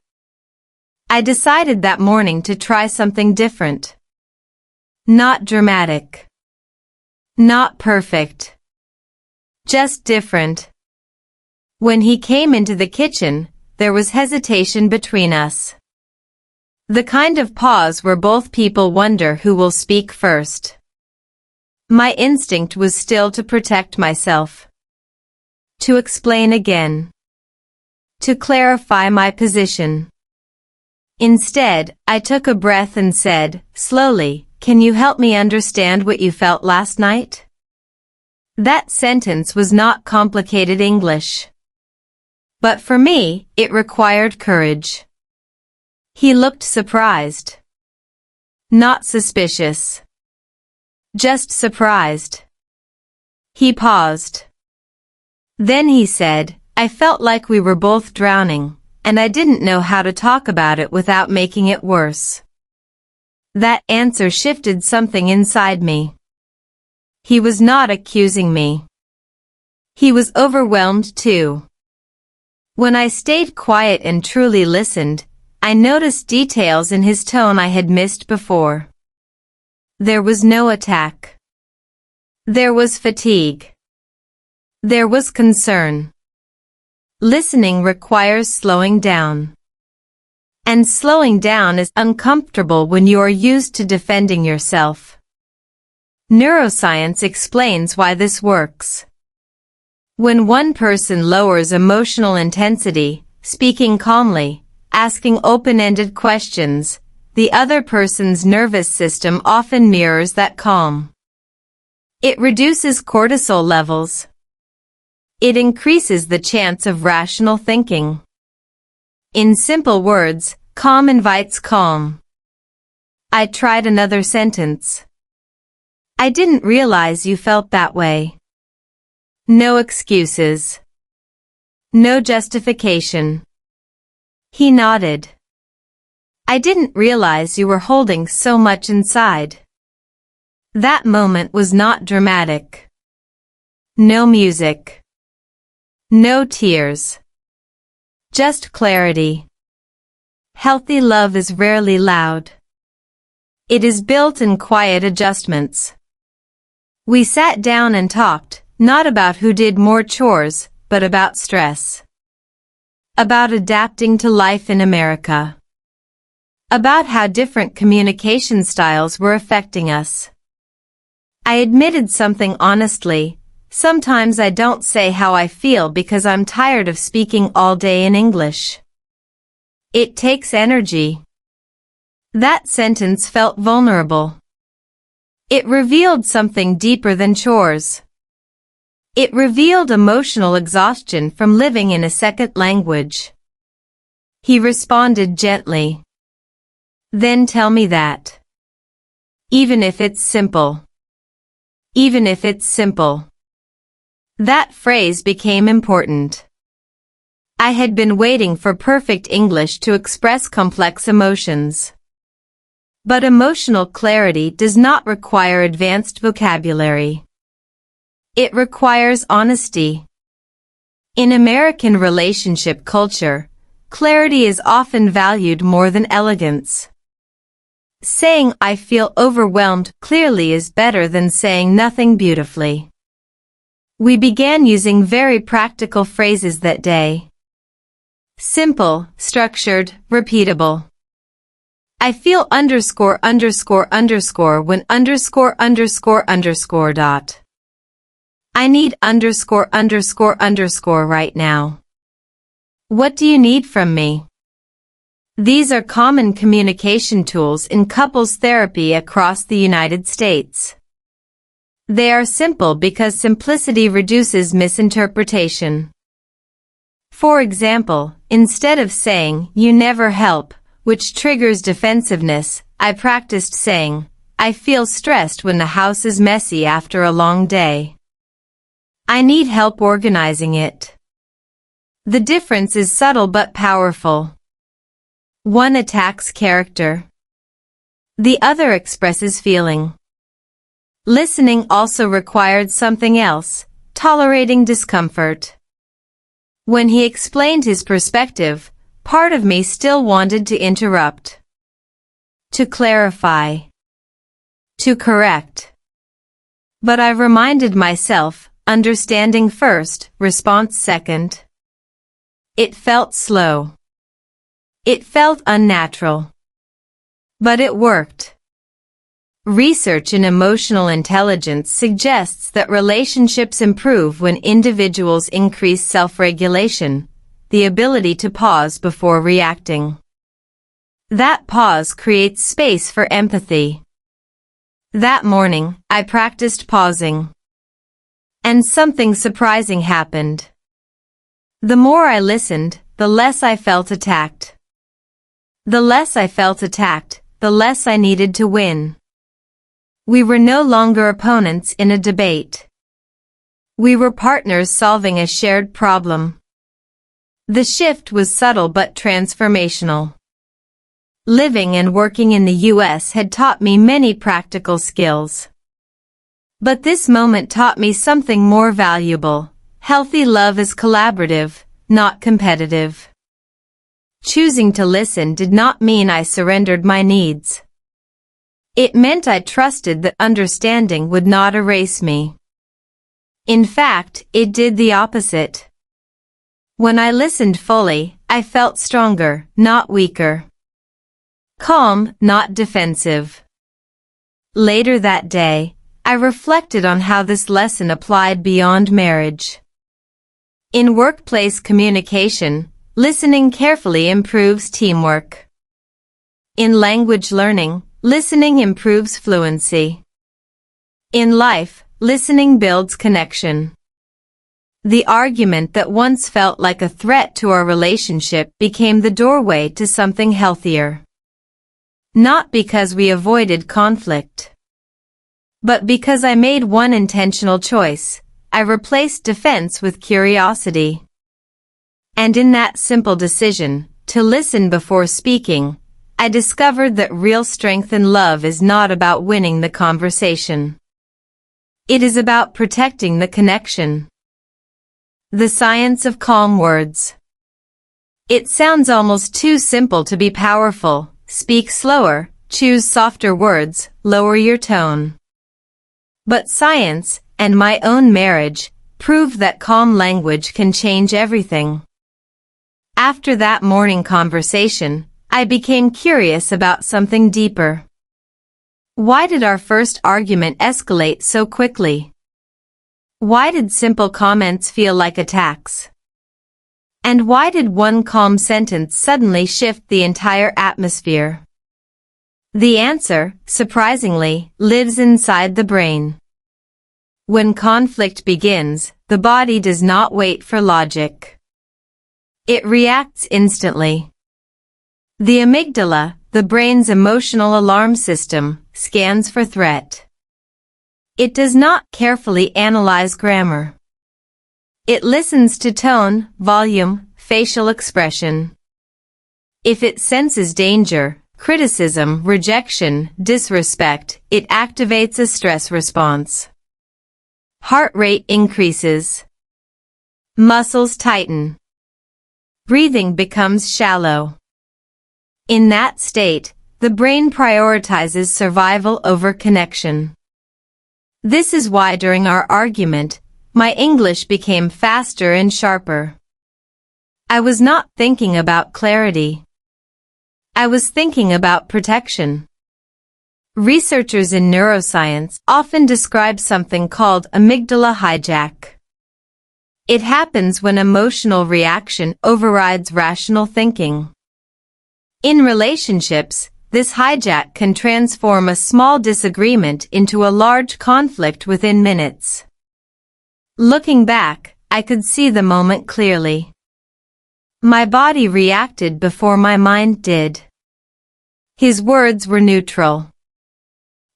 I decided that morning to try something different. Not dramatic. Not perfect. Just different. When he came into the kitchen, there was hesitation between us. The kind of pause where both people wonder who will speak first. My instinct was still to protect myself. To explain again. To clarify my position. Instead, I took a breath and said, slowly, "Can you help me understand what you felt last night?" That sentence was not complicated English. But for me, it required courage. He looked surprised. Not suspicious. Just surprised. He paused. Then he said, "I felt like we were both drowning, and I didn't know how to talk about it without making it worse. That answer shifted something inside me. He was not accusing me. He was overwhelmed too. When I stayed quiet and truly listened, I noticed details in his tone I had missed before. There was no attack. There was fatigue. There was concern. Listening requires slowing down. And slowing down is uncomfortable when you are used to defending yourself. Neuroscience explains why this works. When one person lowers emotional intensity, speaking calmly, asking open-ended questions, the other person's nervous system often mirrors that calm. It reduces cortisol levels. It increases the chance of rational thinking. In simple words, calm invites calm. I tried another sentence. I didn't realize you felt that way. No excuses. No justification. He nodded. I didn't realize you were holding so much inside. That moment was not dramatic. No music. No tears. Just clarity. Healthy love is rarely loud. It is built in quiet adjustments. We sat down and talked, not about who did more chores, but about stress. About adapting to life in America. About how different communication styles were affecting us. I admitted something honestly. Sometimes I don't say how I feel because I'm tired of speaking all day in English. It takes energy. That sentence felt vulnerable. It revealed something deeper than chores. It revealed emotional exhaustion from living in a second language. He responded gently. Then tell me that. Even if it's simple. Even if it's simple. That phrase became important. I had been waiting for perfect English to express complex emotions. But emotional clarity does not require advanced vocabulary. It requires honesty. In American relationship culture, clarity is often valued more than elegance. Saying I feel overwhelmed clearly is better than saying nothing beautifully. We began using very practical phrases that day. Simple, structured, repeatable. I feel underscore underscore underscore when underscore underscore underscore dot. I need underscore underscore underscore right now. What do you need from me? These are common communication tools in couples therapy across the United States. They are simple because simplicity reduces misinterpretation. For example, instead of saying, "You never help," which triggers defensiveness, I practiced saying, "I feel stressed when the house is messy after a long day. I need help organizing it." The difference is subtle but powerful. One attacks character. The other expresses feeling. Listening also required something else, tolerating discomfort. When he explained his perspective, part of me still wanted to interrupt. To clarify. To correct. But I reminded myself, understanding first, response second. It felt slow. It felt unnatural. But it worked. Research in emotional intelligence suggests that relationships improve when individuals increase self-regulation, the ability to pause before reacting. That pause creates space for empathy. That morning, I practiced pausing. And something surprising happened. The more I listened, the less I felt attacked. The less I felt attacked, the less I needed to win. We were no longer opponents in a debate. We were partners solving a shared problem. The shift was subtle but transformational. Living and working in the U.S. had taught me many practical skills. But this moment taught me something more valuable. Healthy love is collaborative, not competitive. Choosing to listen did not mean I surrendered my needs. It meant I trusted that understanding would not erase me. In fact, it did the opposite. When I listened fully, I felt stronger, not weaker. Calm, not defensive. Later that day, I reflected on how this lesson applied beyond marriage. In workplace communication, listening carefully improves teamwork. In language learning, listening improves fluency. In life, listening builds connection. The argument that once felt like a threat to our relationship became the doorway to something healthier. Not because we avoided conflict, but because I made one intentional choice. I replaced defense with curiosity. And in that simple decision, to listen before speaking, I discovered that real strength in love is not about winning the conversation. It is about protecting the connection. The science of calm words. It sounds almost too simple to be powerful. Speak slower, choose softer words, lower your tone. But science, and my own marriage, proved that calm language can change everything. After that morning conversation, I became curious about something deeper. Why did our first argument escalate so quickly? Why did simple comments feel like attacks? And why did one calm sentence suddenly shift the entire atmosphere? The answer, surprisingly, lives inside the brain. When conflict begins, the body does not wait for logic. It reacts instantly. The amygdala, the brain's emotional alarm system, scans for threat. It does not carefully analyze grammar. It listens to tone, volume, facial expression. If it senses danger, criticism, rejection, disrespect, it activates a stress response. Heart rate increases. Muscles tighten. Breathing becomes shallow. In that state, the brain prioritizes survival over connection. This is why during our argument, my English became faster and sharper. I was not thinking about clarity. I was thinking about protection. Researchers in neuroscience often describe something called amygdala hijack. It happens when emotional reaction overrides rational thinking. In relationships, this hijack can transform a small disagreement into a large conflict within minutes. Looking back, I could see the moment clearly. My body reacted before my mind did. His words were neutral.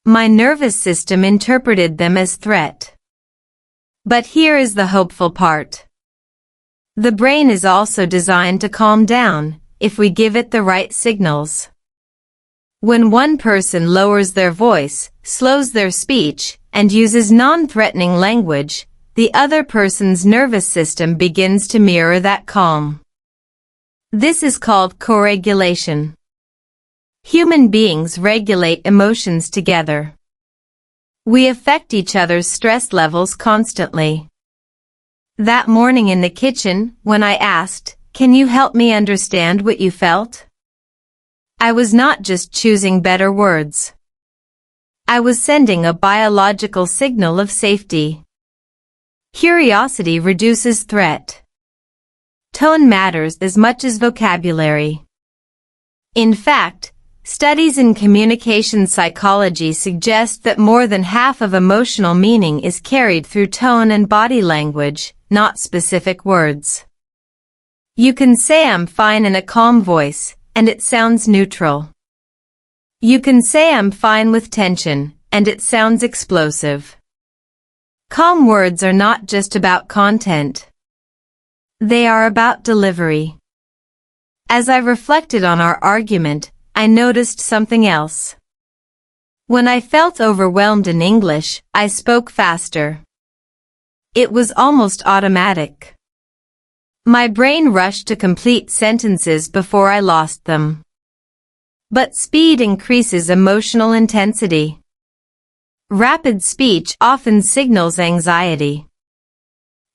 My nervous system interpreted them as threat. But here is the hopeful part. The brain is also designed to calm down, if we give it the right signals. When one person lowers their voice, slows their speech, and uses non-threatening language, the other person's nervous system begins to mirror that calm. This is called co-regulation. Human beings regulate emotions together. We affect each other's stress levels constantly. That morning in the kitchen, when I asked, "Can you help me understand what you felt?" I was not just choosing better words. I was sending a biological signal of safety. Curiosity reduces threat. Tone matters as much as vocabulary. In fact, studies in communication psychology suggest that more than half of emotional meaning is carried through tone and body language, not specific words. You can say "I'm fine" in a calm voice, and it sounds neutral. You can say "I'm fine" with tension, and it sounds explosive. Calm words are not just about content. They are about delivery. As I reflected on our argument, I noticed something else. When I felt overwhelmed in English, I spoke faster. It was almost automatic. My brain rushed to complete sentences before I lost them. But speed increases emotional intensity. Rapid speech often signals anxiety.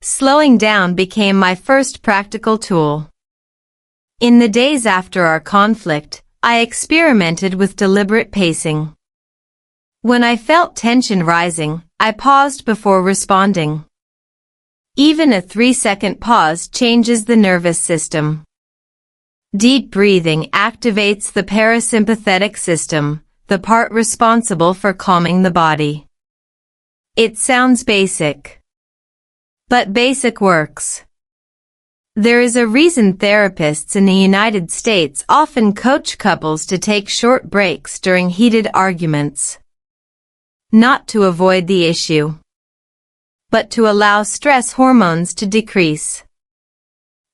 Slowing down became my first practical tool. In the days after our conflict, I experimented with deliberate pacing. When I felt tension rising, I paused before responding. Even a 3-second pause changes the nervous system. Deep breathing activates the parasympathetic system, the part responsible for calming the body. It sounds basic. But basic works. There is a reason therapists in the United States often coach couples to take short breaks during heated arguments. Not to avoid the issue, but to allow stress hormones to decrease.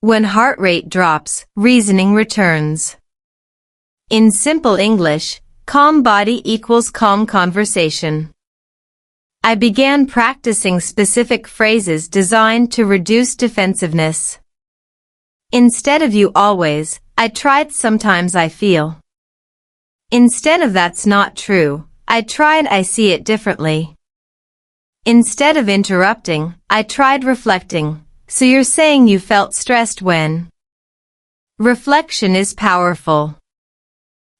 When heart rate drops, reasoning returns. In simple English, calm body equals calm conversation. I began practicing specific phrases designed to reduce defensiveness. Instead of "you always," I tried "sometimes I feel." Instead of "that's not true," I tried "I see it differently." Instead of interrupting, I tried reflecting. "So you're saying you felt stressed when?" Reflection is powerful.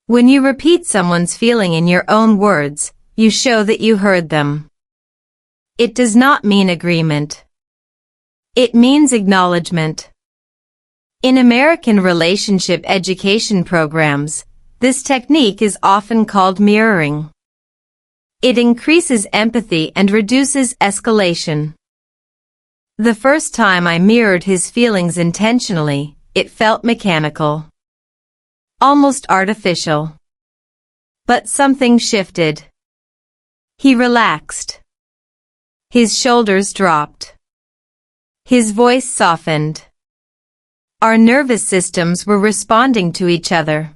When you repeat someone's feeling in your own words, you show that you heard them. It does not mean agreement. It means acknowledgement. In American relationship education programs, this technique is often called mirroring. It increases empathy and reduces escalation. The first time I mirrored his feelings intentionally, it felt mechanical. Almost artificial. But something shifted. He relaxed. His shoulders dropped. His voice softened. Our nervous systems were responding to each other.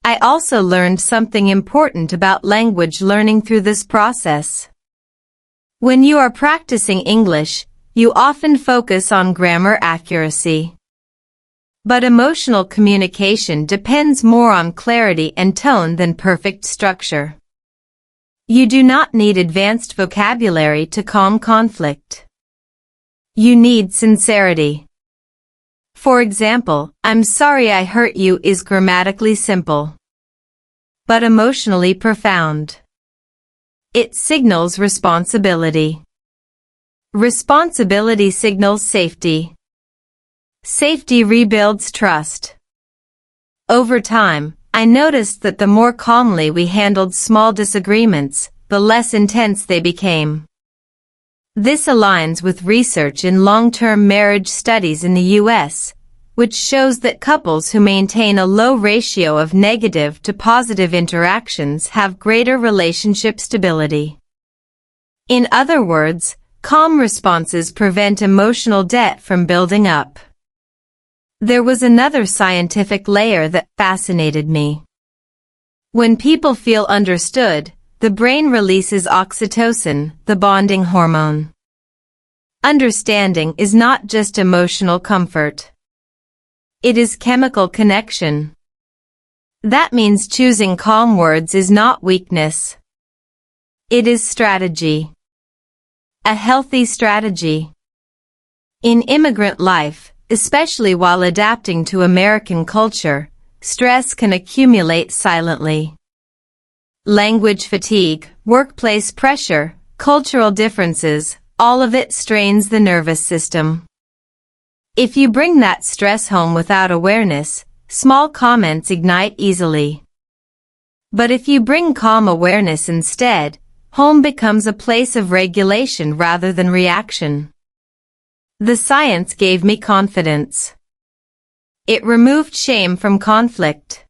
I also learned something important about language learning through this process. When you are practicing English, you often focus on grammar accuracy. But emotional communication depends more on clarity and tone than perfect structure. You do not need advanced vocabulary to calm conflict. You need sincerity. For example, "I'm sorry I hurt you" is grammatically simple, but emotionally profound. It signals responsibility. Responsibility signals safety. Safety rebuilds trust. Over time, I noticed that the more calmly we handled small disagreements, the less intense they became. This aligns with research in long-term marriage studies in the U.S., which shows that couples who maintain a low ratio of negative to positive interactions have greater relationship stability. In other words, calm responses prevent emotional debt from building up. There was another scientific layer that fascinated me. When people feel understood, the brain releases oxytocin, the bonding hormone. Understanding is not just emotional comfort. It is chemical connection. That means choosing calm words is not weakness. It is strategy. A healthy strategy. In immigrant life, especially while adapting to American culture, stress can accumulate silently. Language fatigue, workplace pressure, cultural differences, all of it strains the nervous system. If you bring that stress home without awareness, small comments ignite easily. But if you bring calm awareness instead, home becomes a place of regulation rather than reaction. The science gave me confidence. It removed shame from conflict.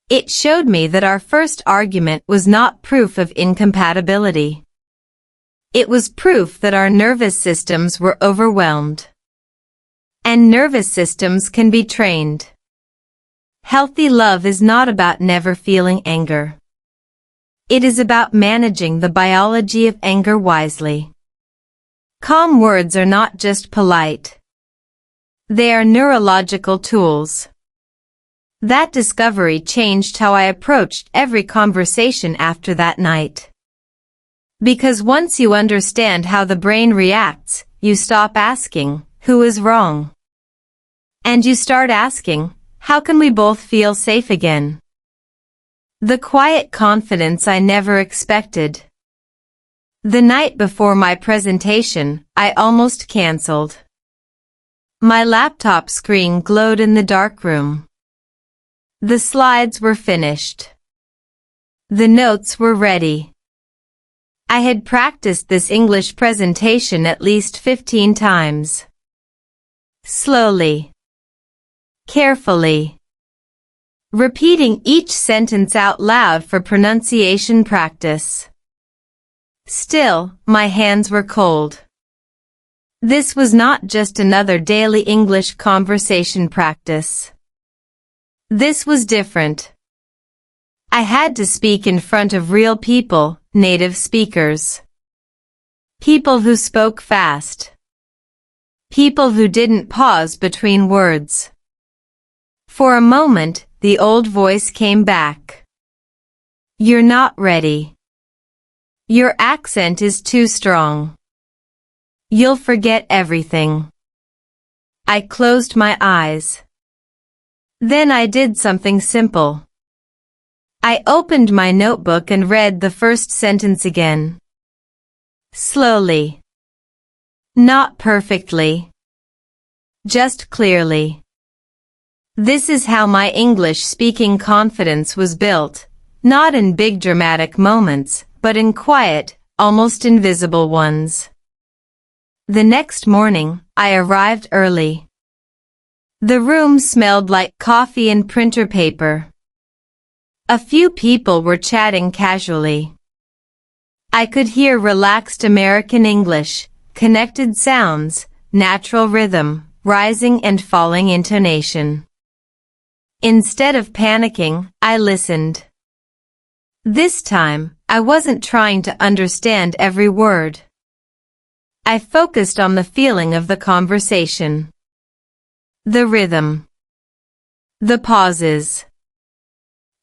It showed me that our first argument was not proof of incompatibility. It was proof that our nervous systems were overwhelmed. And nervous systems can be trained. Healthy love is not about never feeling anger. It is about managing the biology of anger wisely. Calm words are not just polite. They are neurological tools. That discovery changed how I approached every conversation after that night. Because once you understand how the brain reacts, you stop asking, "Who is wrong?" And you start asking, "How can we both feel safe again?" The quiet confidence I never expected. The night before my presentation, I almost canceled. My laptop screen glowed in the dark room. The slides were finished. The notes were ready. I had practiced this English presentation at least 15 times. Slowly. Carefully. Repeating each sentence out loud for pronunciation practice. Still, my hands were cold. This was not just another daily English conversation practice. This was different. I had to speak in front of real people, native speakers. People who spoke fast. People who didn't pause between words. For a moment, the old voice came back. "You're not ready. Your accent is too strong. You'll forget everything." I closed my eyes. Then I did something simple. I opened my notebook and read the first sentence again. Slowly. Not perfectly. Just clearly. This is how my English speaking confidence was built, not in big dramatic moments, but in quiet, almost invisible ones. The next morning, I arrived early. The room smelled like coffee and printer paper. A few people were chatting casually. I could hear relaxed American English, connected sounds, natural rhythm, rising and falling intonation. Instead of panicking, I listened. This time, I wasn't trying to understand every word. I focused on the feeling of the conversation. The rhythm. The pauses.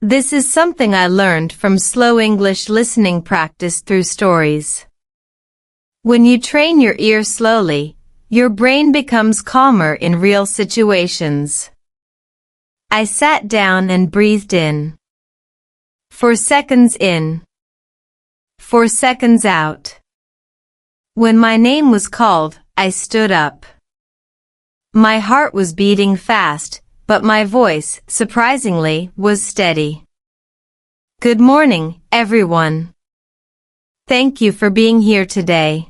This is something I learned from slow English listening practice through stories. When you train your ear slowly, your brain becomes calmer in real situations. I sat down and breathed in. 4 seconds in. 4 seconds out. When my name was called, I stood up. My heart was beating fast, but my voice, surprisingly, was steady. Good morning, everyone. Thank you for being here today.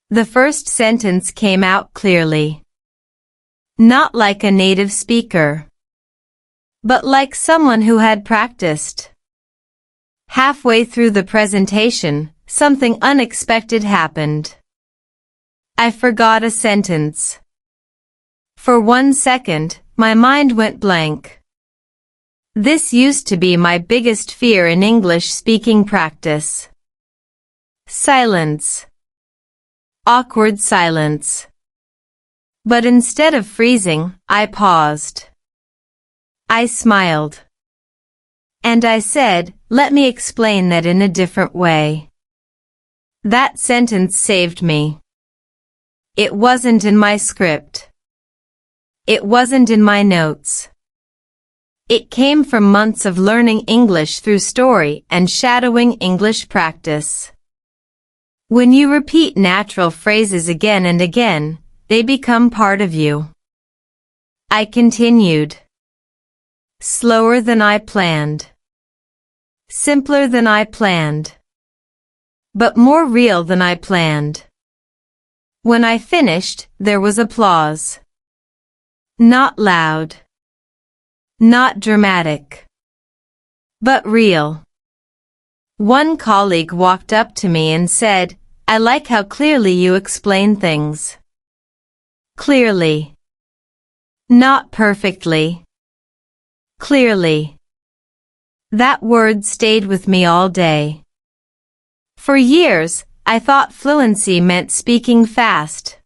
The first sentence came out clearly. Not like a native speaker, but like someone who had practiced. Halfway through the presentation, something unexpected happened. I forgot a sentence. For 1 second, my mind went blank. This used to be my biggest fear in English speaking practice. Silence. Awkward silence. But instead of freezing, I paused. I smiled. And I said, "Let me explain that in a different way." That sentence saved me. It wasn't in my script. It wasn't in my notes. It came from months of learning English through story and shadowing English practice. When you repeat natural phrases again and again, they become part of you. I continued. Slower than I planned. Simpler than I planned. But more real than I planned. When I finished, there was applause. Not loud. Not dramatic. But real. One colleague walked up to me and said, "I like how clearly you explain things." Clearly. Not perfectly. Clearly. That word stayed with me all day. For years, I thought fluency meant speaking fast,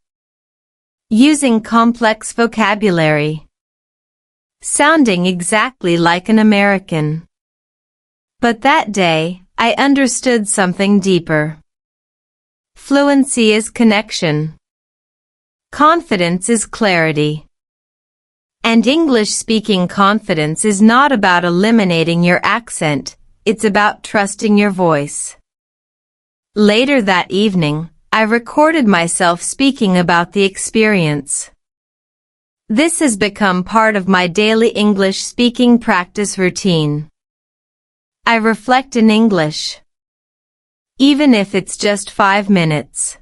using complex vocabulary, sounding exactly like an American. But that day, I understood something deeper. Fluency is connection. Confidence is clarity. And English-speaking confidence is not about eliminating your accent, it's about trusting your voice. Later that evening, I recorded myself speaking about the experience. This has become part of my daily English speaking practice routine. I reflect in English, even if it's just 5 minutes.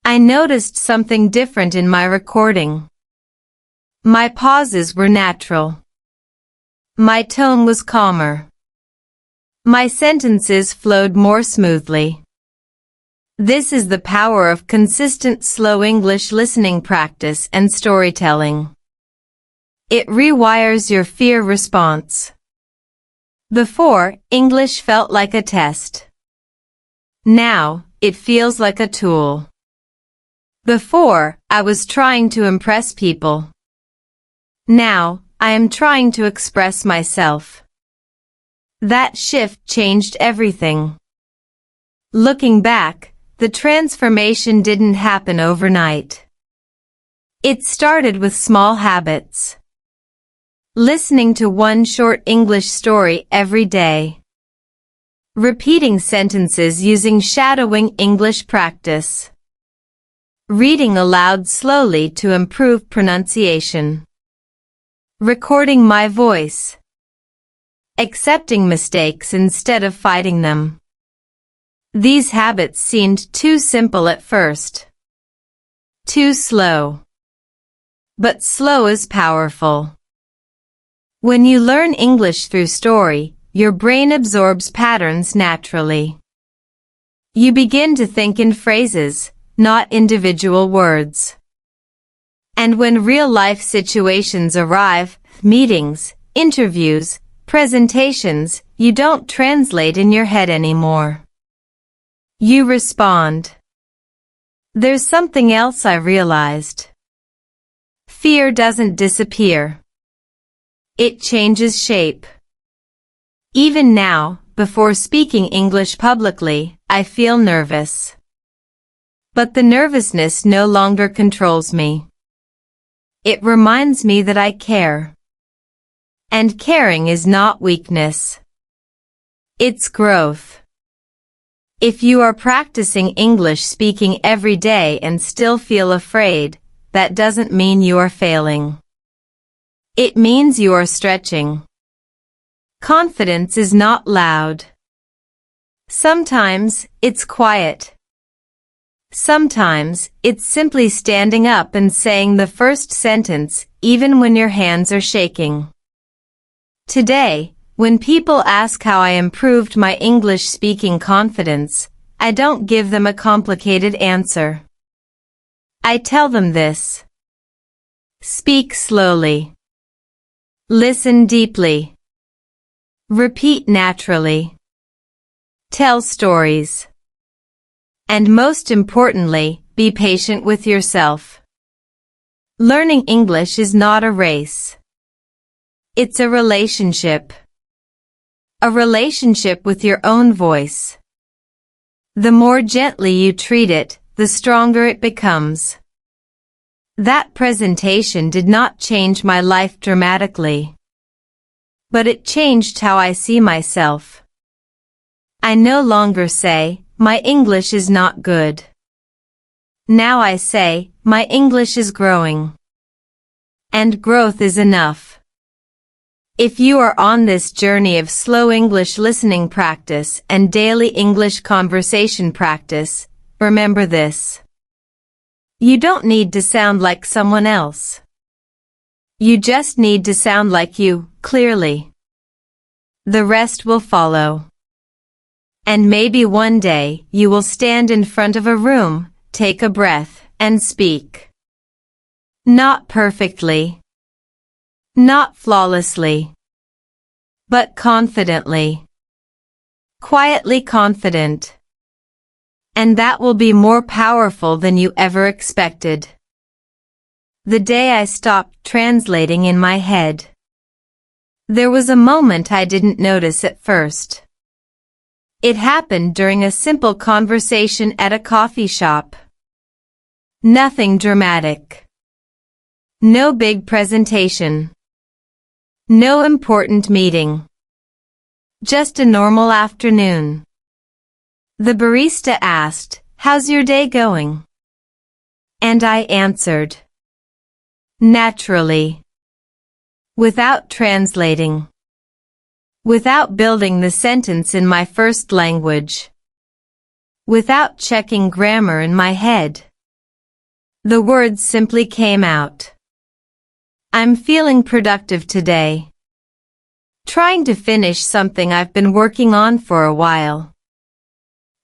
I noticed something different in my recording. My pauses were natural. My tone was calmer. My sentences flowed more smoothly. This is the power of consistent slow English listening practice and storytelling. It rewires your fear response. Before, English felt like a test. Now, it feels like a tool. Before, I was trying to impress people. Now, I am trying to express myself. That shift changed everything. Looking back, the transformation didn't happen overnight. It started with small habits. Listening to one short English story every day. Repeating sentences using shadowing English practice. Reading aloud slowly to improve pronunciation. Recording my voice. Accepting mistakes instead of fighting them. These habits seemed too simple at first. Too slow. But slow is powerful. When you learn English through story, your brain absorbs patterns naturally. You begin to think in phrases, not individual words. And when real-life situations arrive, meetings, interviews, presentations, you don't translate in your head anymore. You respond. There's something else I realized. Fear doesn't disappear. It changes shape. Even now, before speaking English publicly, I feel nervous. But the nervousness no longer controls me. It reminds me that I care. And caring is not weakness. It's growth. If you are practicing English speaking every day and still feel afraid, that doesn't mean you are failing. It means you are stretching. Confidence is not loud. Sometimes, it's quiet. Sometimes, it's simply standing up and saying the first sentence, even when your hands are shaking. Today, when people ask how I improved my English speaking confidence, I don't give them a complicated answer. I tell them this. Speak slowly. Listen deeply. Repeat naturally. Tell stories. And most importantly, be patient with yourself. Learning English is not a race. It's a relationship. A relationship with your own voice. The more gently you treat it, the stronger it becomes. That presentation did not change my life dramatically. But it changed how I see myself. I no longer say, my English is not good. Now I say, my English is growing. And growth is enough. If you are on this journey of slow English listening practice and daily English conversation practice, remember this. You don't need to sound like someone else. You just need to sound like you, clearly. The rest will follow. And maybe one day you will stand in front of a room, take a breath, and speak. Not perfectly. Not flawlessly. But confidently. Quietly confident. And that will be more powerful than you ever expected. The day I stopped translating in my head. There was a moment I didn't notice at first. It happened during a simple conversation at a coffee shop. Nothing dramatic. No big presentation. No important meeting. Just a normal afternoon. The barista asked, "How's your day going?" And I answered. Naturally. Without translating. Without building the sentence in my first language. Without checking grammar in my head. The words simply came out. I'm feeling productive today. Trying to finish something I've been working on for a while.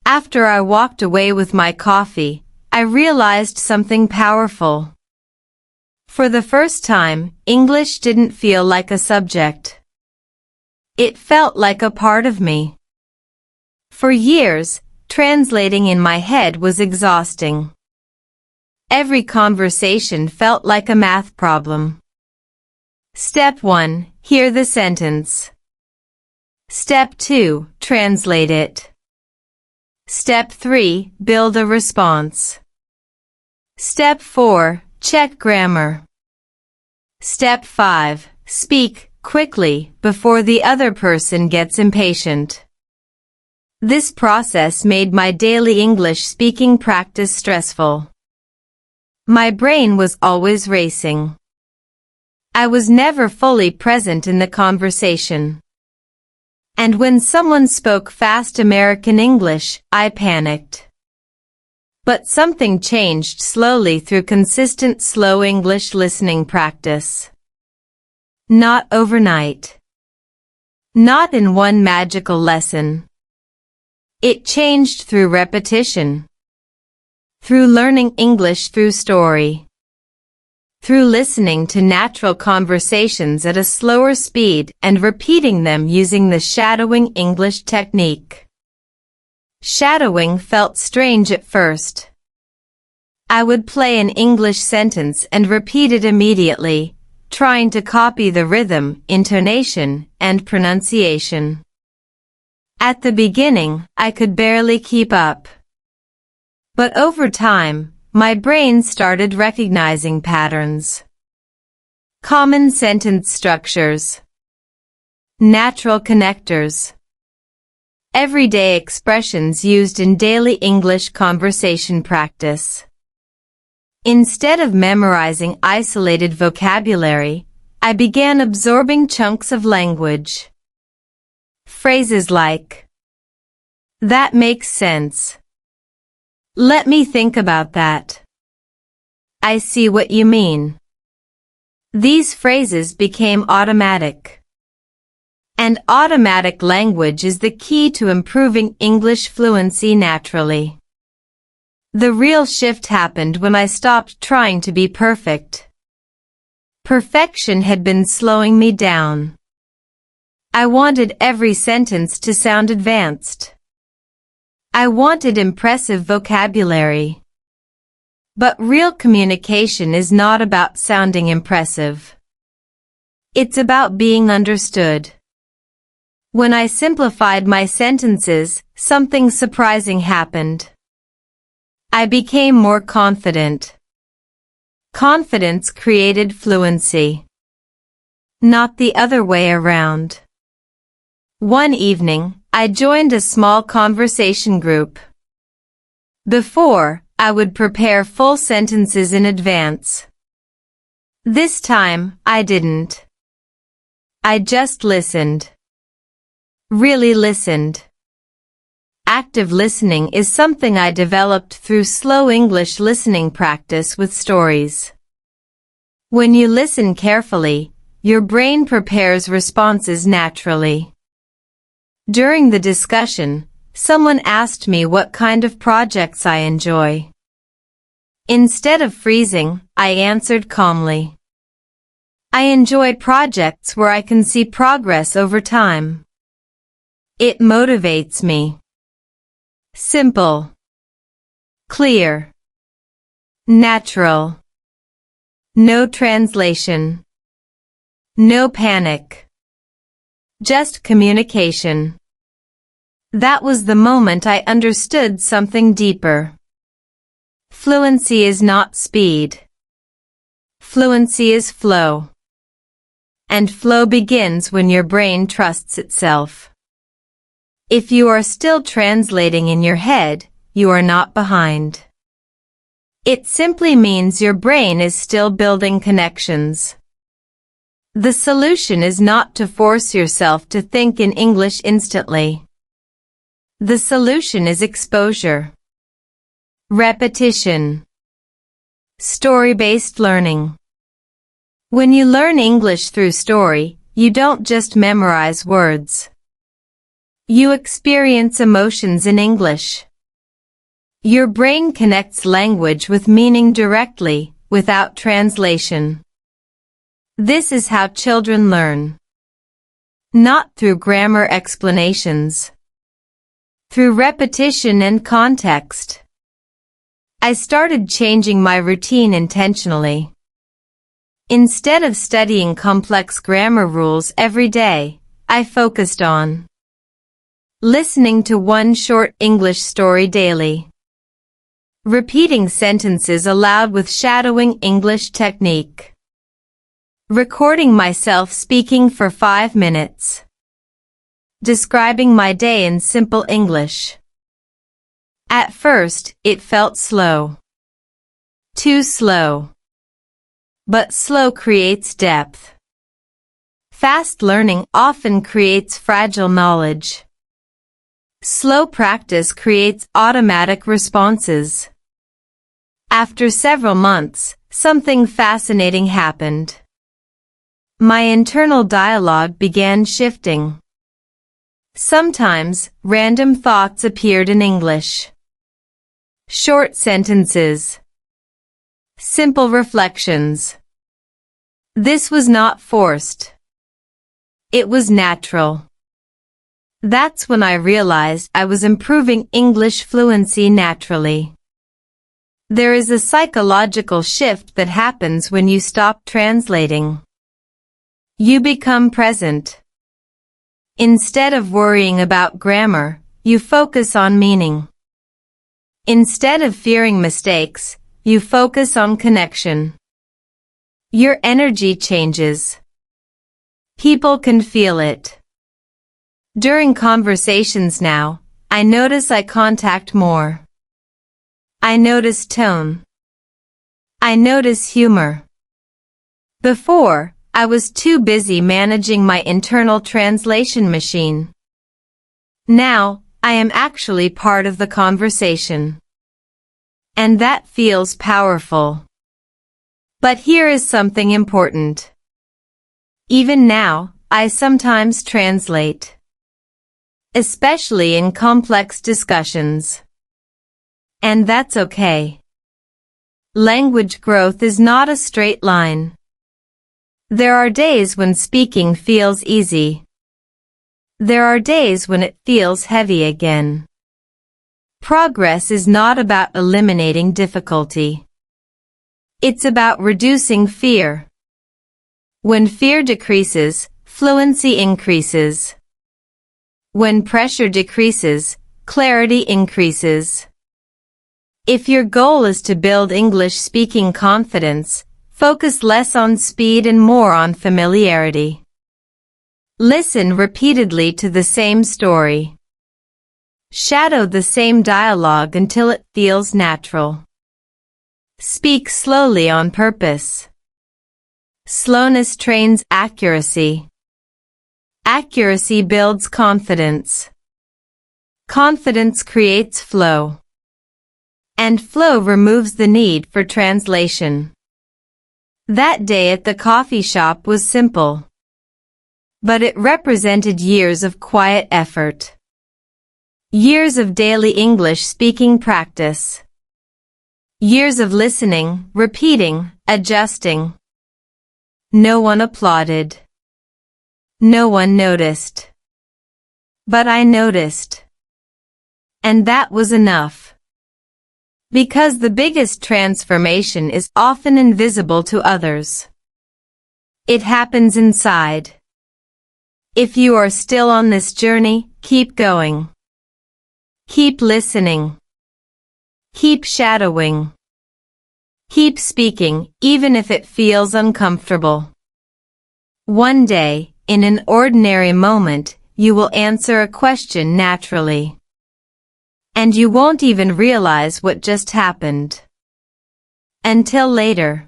After I walked away with my coffee, I realized something powerful. For the first time, English didn't feel like a subject. It felt like a part of me. For years, translating in my head was exhausting. Every conversation felt like a math problem. Step 1, hear the sentence. Step 2, translate it. Step 3, build a response. Step 4, check grammar. Step 5, speak quickly before the other person gets impatient. This process made my daily English speaking practice stressful. My brain was always racing. I was never fully present in the conversation. And when someone spoke fast American English, I panicked. But something changed slowly through consistent slow English listening practice. Not overnight. Not in one magical lesson. It changed through repetition. Through learning English through story. Through listening to natural conversations at a slower speed and repeating them using the shadowing English technique. Shadowing felt strange at first. I would play an English sentence and repeat it immediately, trying to copy the rhythm, intonation, and pronunciation. At the beginning, I could barely keep up. But over time, my brain started recognizing patterns. Common sentence structures. Natural connectors. Everyday expressions used in daily English conversation practice. Instead of memorizing isolated vocabulary, I began absorbing chunks of language. Phrases like, "That makes sense. Let me think about that. I see what you mean." These phrases became automatic. And automatic language is the key to improving English fluency naturally. The real shift happened when I stopped trying to be perfect. Perfection had been slowing me down. I wanted every sentence to sound advanced. I wanted impressive vocabulary. But real communication is not about sounding impressive. It's about being understood. When I simplified my sentences, something surprising happened. I became more confident. Confidence created fluency. Not the other way around. One evening, I joined a small conversation group. Before, I would prepare full sentences in advance. This time, I didn't. I just listened. Really listened. Active listening is something I developed through slow English listening practice with stories. When you listen carefully, your brain prepares responses naturally. During the discussion, someone asked me what kind of projects I enjoy. Instead of freezing, I answered calmly. I enjoy projects where I can see progress over time. It motivates me. Simple. Clear. Natural. No translation. No panic. Just communication. That was the moment I understood something deeper. Fluency is not speed. Fluency is flow. And flow begins when your brain trusts itself. If you are still translating in your head, you are not behind. It simply means your brain is still building connections. The solution is not to force yourself to think in English instantly. The solution is exposure. Repetition. Story-based learning. When you learn English through story, you don't just memorize words. You experience emotions in English. Your brain connects language with meaning directly, without translation. This is how children learn. Not through grammar explanations. Through repetition and context. I started changing my routine intentionally. Instead of studying complex grammar rules every day, I focused on listening to one short English story daily. Repeating sentences aloud with shadowing English technique. Recording myself speaking for 5 minutes. Describing my day in simple English. At first, it felt slow. Too slow. But slow creates depth. Fast learning often creates fragile knowledge. Slow practice creates automatic responses. After several months, something fascinating happened. My internal dialogue began shifting. Sometimes, random thoughts appeared in English. Short sentences. Simple reflections. This was not forced. It was natural. That's when I realized I was improving English fluency naturally. There is a psychological shift that happens when you stop translating. You become present. Instead of worrying about grammar, you focus on meaning. Instead of fearing mistakes, you focus on connection. Your energy changes. People can feel it. During conversations now, I notice eye contact more. I notice tone. I notice humor. Before, I was too busy managing my internal translation machine. Now, I am actually part of the conversation. And that feels powerful. But here is something important. Even now, I sometimes translate. Especially in complex discussions. And that's okay. Language growth is not a straight line. There are days when speaking feels easy. There are days when it feels heavy again. Progress is not about eliminating difficulty. It's about reducing fear. When fear decreases, fluency increases. When pressure decreases, clarity increases. If your goal is to build English speaking confidence, focus less on speed and more on familiarity. Listen repeatedly to the same story. Shadow the same dialogue until it feels natural. Speak slowly on purpose. Slowness trains accuracy. Accuracy builds confidence. Confidence creates flow. And flow removes the need for translation. That day at the coffee shop was simple. But it represented years of quiet effort. Years of daily English speaking practice. Years of listening, repeating, adjusting. No one applauded. No one noticed. But I noticed. And that was enough. Because the biggest transformation is often invisible to others. It happens inside. If you are still on this journey, keep going. Keep listening. Keep shadowing. Keep speaking, even if it feels uncomfortable. One day, in an ordinary moment, you will answer a question naturally. And you won't even realize what just happened. Until later.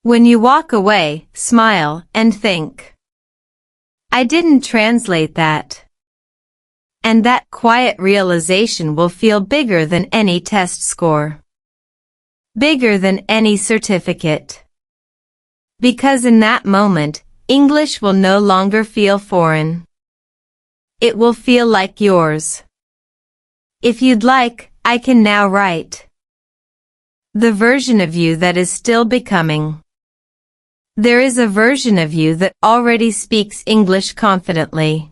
When you walk away, smile and think, I didn't translate that. And that quiet realization will feel bigger than any test score. Bigger than any certificate. Because in that moment, English will no longer feel foreign. It will feel like yours. If you'd like, I can now write the version of you that is still becoming. There is a version of you that already speaks English confidently.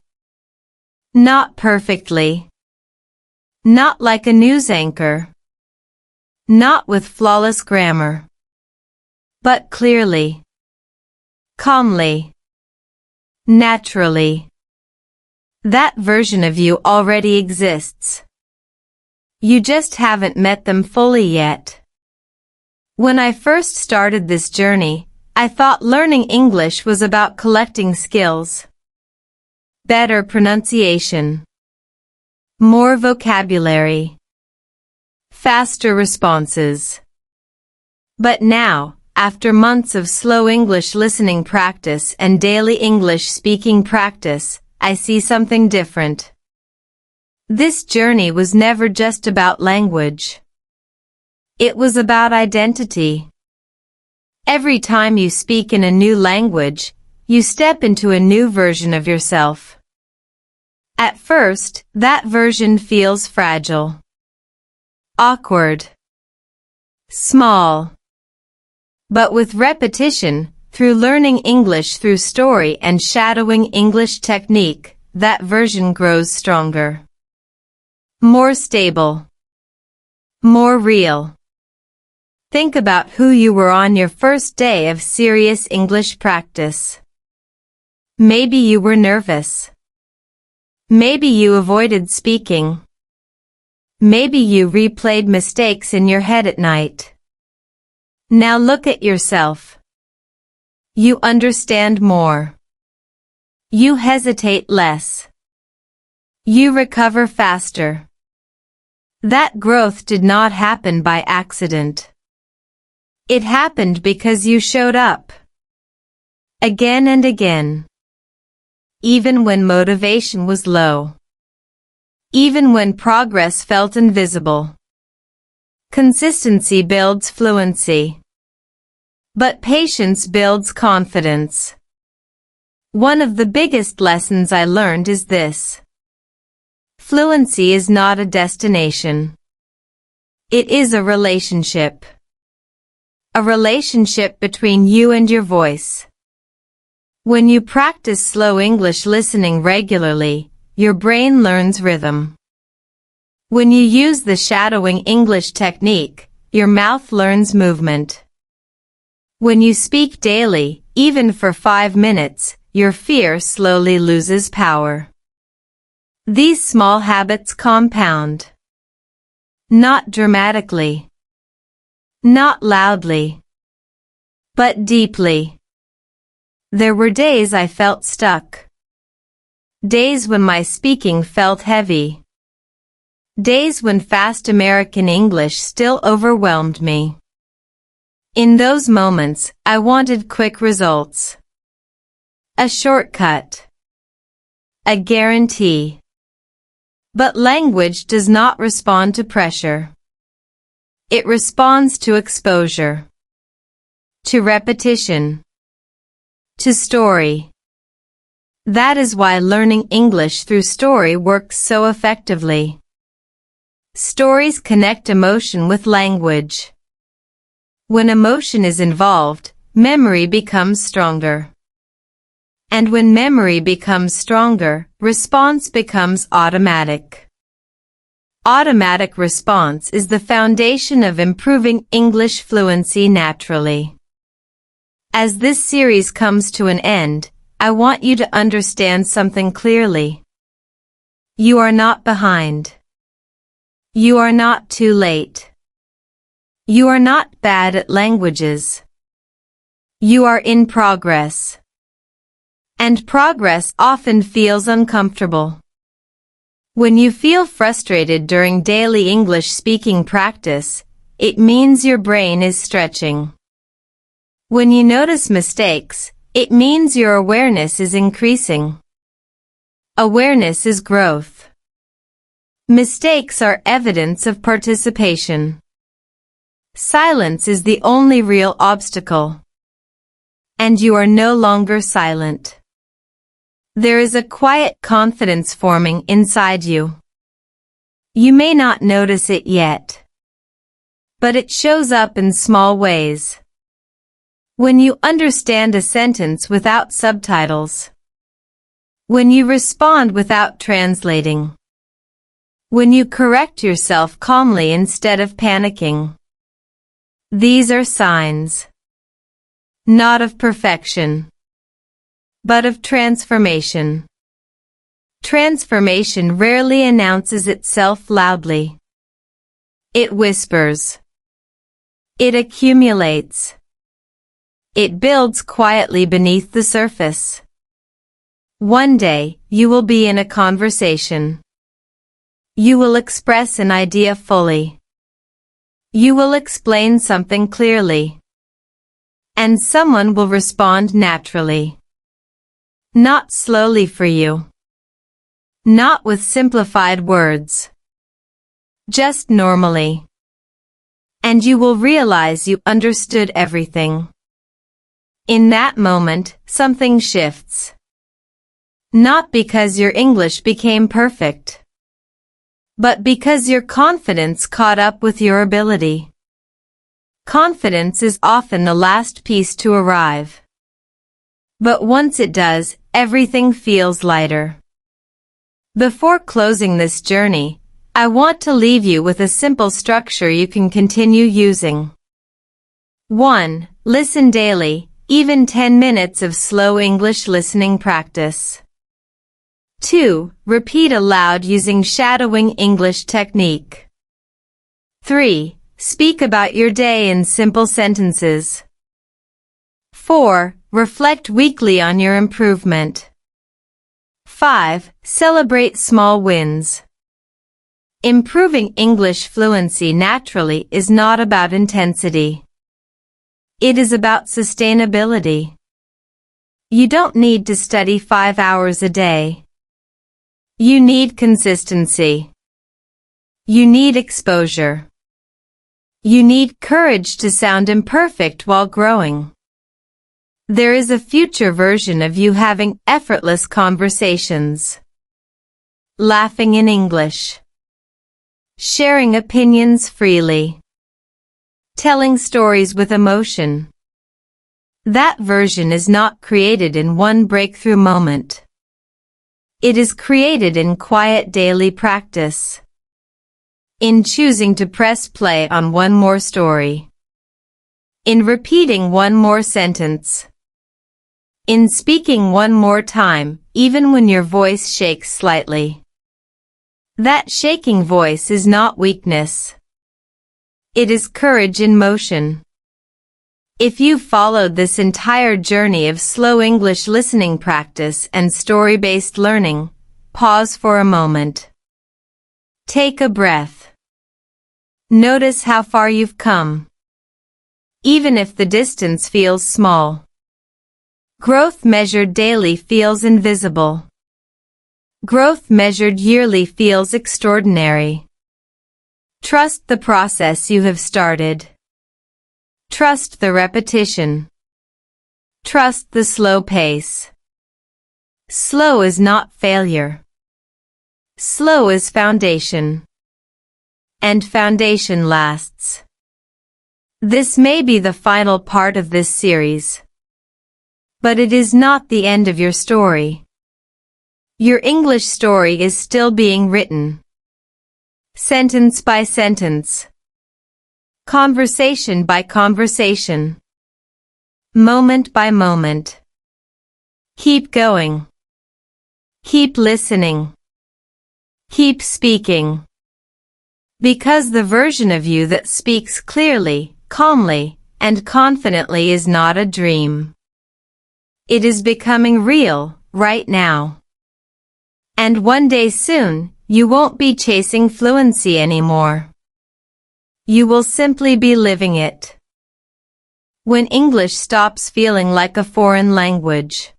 Not perfectly. Not like a news anchor. Not with flawless grammar. But clearly. Calmly. Naturally. That version of you already exists. You just haven't met them fully yet. When I first started this journey, I thought learning English was about collecting skills. Better pronunciation. More vocabulary. Faster responses. But now, after months of slow English listening practice and daily English speaking practice, I see something different. This journey was never just about language. It was about identity. Every time you speak in a new language, you step into a new version of yourself. At first, that version feels fragile. Awkward. Small. But with repetition, through learning English through story and shadowing English technique, that version grows stronger. More stable. More real. Think about who you were on your first day of serious English practice. Maybe you were nervous. Maybe you avoided speaking. Maybe you replayed mistakes in your head at night. Now look at yourself. You understand more. You hesitate less. You recover faster. That growth did not happen by accident. It happened because you showed up. Again and again. Even when motivation was low. Even when progress felt invisible. Consistency builds fluency. But patience builds confidence. One of the biggest lessons I learned is this. Fluency is not a destination. It is a relationship. A relationship between you and your voice. When you practice slow English listening regularly, your brain learns rhythm. When you use the shadowing English technique, your mouth learns movement. When you speak daily, even for 5 minutes, your fear slowly loses power. These small habits compound. Not dramatically. Not loudly. But deeply. There were days I felt stuck. Days when my speaking felt heavy. Days when fast American English still overwhelmed me. In those moments, I wanted quick results. A shortcut. A guarantee. But language does not respond to pressure. It responds to exposure. To repetition. To story. That is why learning English through story works so effectively. Stories connect emotion with language. When emotion is involved, memory becomes stronger. And when memory becomes stronger, response becomes automatic. Automatic response is the foundation of improving English fluency naturally. As this series comes to an end, I want you to understand something clearly. You are not behind. You are not too late. You are not bad at languages. You are in progress. And progress often feels uncomfortable. When you feel frustrated during daily English speaking practice, it means your brain is stretching. When you notice mistakes, it means your awareness is increasing. Awareness is growth. Mistakes are evidence of participation. Silence is the only real obstacle. And you are no longer silent. There is a quiet confidence forming inside you. You may not notice it yet, but it shows up in small ways. When you understand a sentence without subtitles. When you respond without translating. When you correct yourself calmly instead of panicking. These are signs. Not of perfection, but of transformation. Transformation rarely announces itself loudly. It whispers. It accumulates. It builds quietly beneath the surface. One day, you will be in a conversation. You will express an idea fully. You will explain something clearly. And someone will respond naturally. Not slowly for you. Not with simplified words. Just normally. And you will realize you understood everything. In that moment, something shifts. Not because your English became perfect, but because your confidence caught up with your ability. Confidence is often the last piece to arrive. But once it does, everything feels lighter. Before closing this journey, I want to leave you with a simple structure you can continue using. 1. Listen daily, even 10 minutes of slow English listening practice. 2. Repeat aloud using shadowing English technique. 3. Speak about your day in simple sentences. 4. Reflect weekly on your improvement. 5. Celebrate small wins. Improving English fluency naturally is not about intensity. It is about sustainability. You don't need to study 5 hours a day. You need consistency. You need exposure. You need courage to sound imperfect while growing. There is a future version of you having effortless conversations. Laughing in English. Sharing opinions freely. Telling stories with emotion. That version is not created in one breakthrough moment. It is created in quiet daily practice. In choosing to press play on one more story. In repeating one more sentence. In speaking one more time, even when your voice shakes slightly. That shaking voice is not weakness. It is courage in motion. If you followed this entire journey of slow English listening practice and story-based learning, pause for a moment. Take a breath. Notice how far you've come. Even if the distance feels small. Growth measured daily feels invisible. Growth measured yearly feels extraordinary. Trust the process you have started. Trust the repetition. Trust the slow pace. Slow is not failure. Slow is foundation. and foundation lasts. This may be the final part of this series. But it is not the end of your story. Your English story is still being written. Sentence by sentence. Conversation by conversation. Moment by moment. Keep going. Keep listening. Keep speaking. Because the version of you that speaks clearly, calmly, and confidently is not a dream. It is becoming real, right now. And one day soon, you won't be chasing fluency anymore. You will simply be living it. When English stops feeling like a foreign language.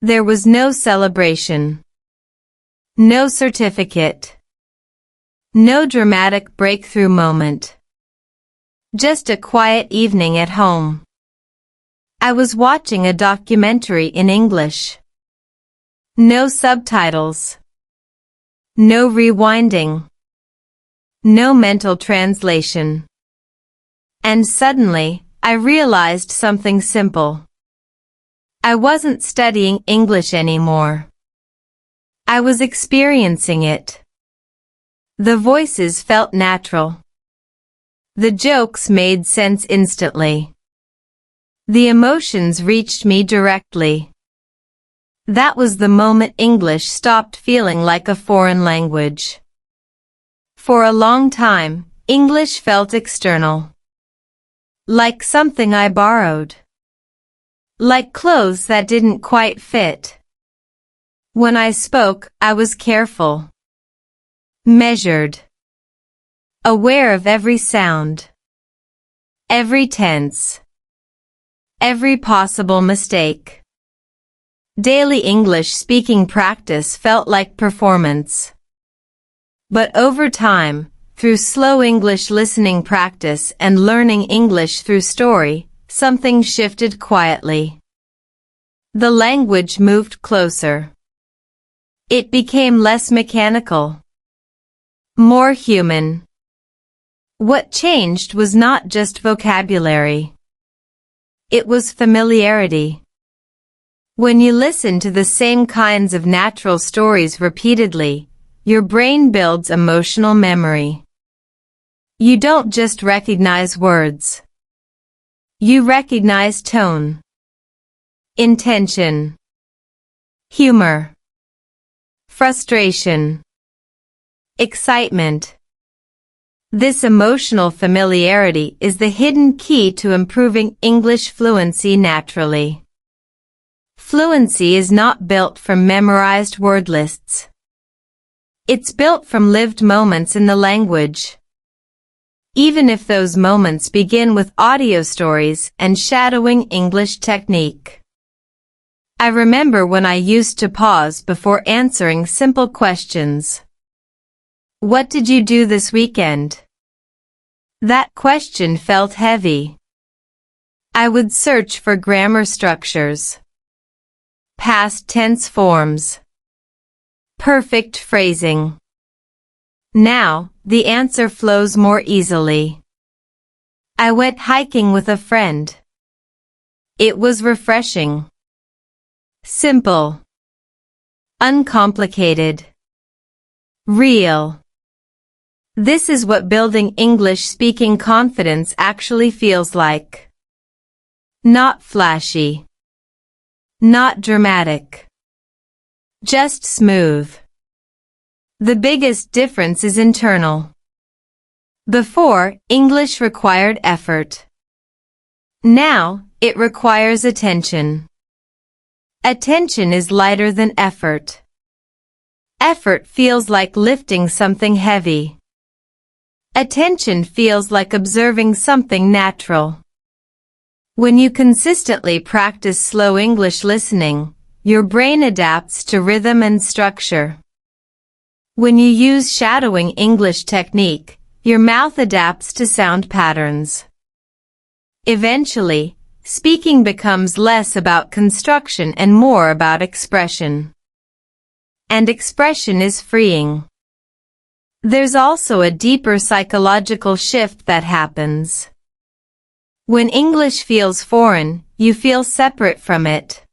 There was no celebration. No certificate. No dramatic breakthrough moment. Just a quiet evening at home. I was watching a documentary in English. No subtitles. No rewinding. No mental translation. And suddenly, I realized something simple. I wasn't studying English anymore. I was experiencing it. The voices felt natural. The jokes made sense instantly. The emotions reached me directly. That was the moment English stopped feeling like a foreign language. For a long time, English felt external. Like something I borrowed. Like clothes that didn't quite fit. When I spoke, I was careful. Measured. Aware of every sound. Every tense. Every possible mistake. Daily English speaking practice felt like performance. But over time, through slow English listening practice and learning English through story, something shifted quietly. The language moved closer. It became less mechanical. More human. What changed was not just vocabulary. It was familiarity. When you listen to the same kinds of natural stories repeatedly, your brain builds emotional memory. You don't just recognize words. You recognize tone, intention, humor, frustration, excitement. This emotional familiarity is the hidden key to improving English fluency naturally. Fluency is not built from memorized word lists. It's built from lived moments in the language. Even if those moments begin with audio stories and shadowing English technique. I remember when I used to pause before answering simple questions. What did you do this weekend? That question felt heavy. I would search for grammar structures. Past tense forms. Perfect phrasing. Now, the answer flows more easily. I went hiking with a friend. It was refreshing. Simple. Uncomplicated. Real. This is what building English speaking confidence actually feels like. Not flashy. Not dramatic. Just smooth. The biggest difference is internal. Before, English required effort. Now, it requires attention. Attention is lighter than effort. Effort feels like lifting something heavy. Attention feels like observing something natural. When you consistently practice slow English listening, your brain adapts to rhythm and structure. When you use shadowing English technique, your mouth adapts to sound patterns. Eventually, speaking becomes less about construction and more about expression. And expression is freeing. There's also a deeper psychological shift that happens. When English feels foreign, you feel separate from it.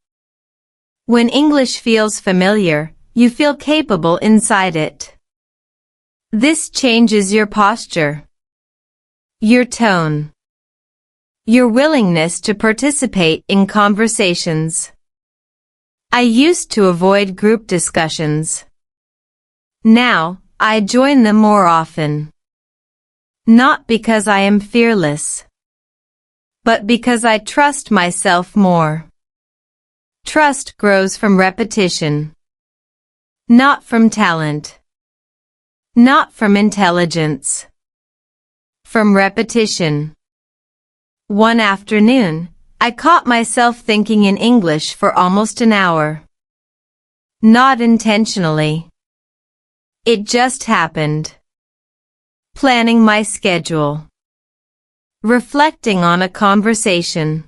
When English feels familiar, you feel capable inside it. This changes your posture, your tone, your willingness to participate in conversations. I used to avoid group discussions. Now, I join them more often. Not because I am fearless, but because I trust myself more. Trust grows from repetition, not from talent, not from intelligence, from repetition. One afternoon, I caught myself thinking in English for almost an hour. Not intentionally. It just happened. Planning my schedule. Reflecting on a conversation.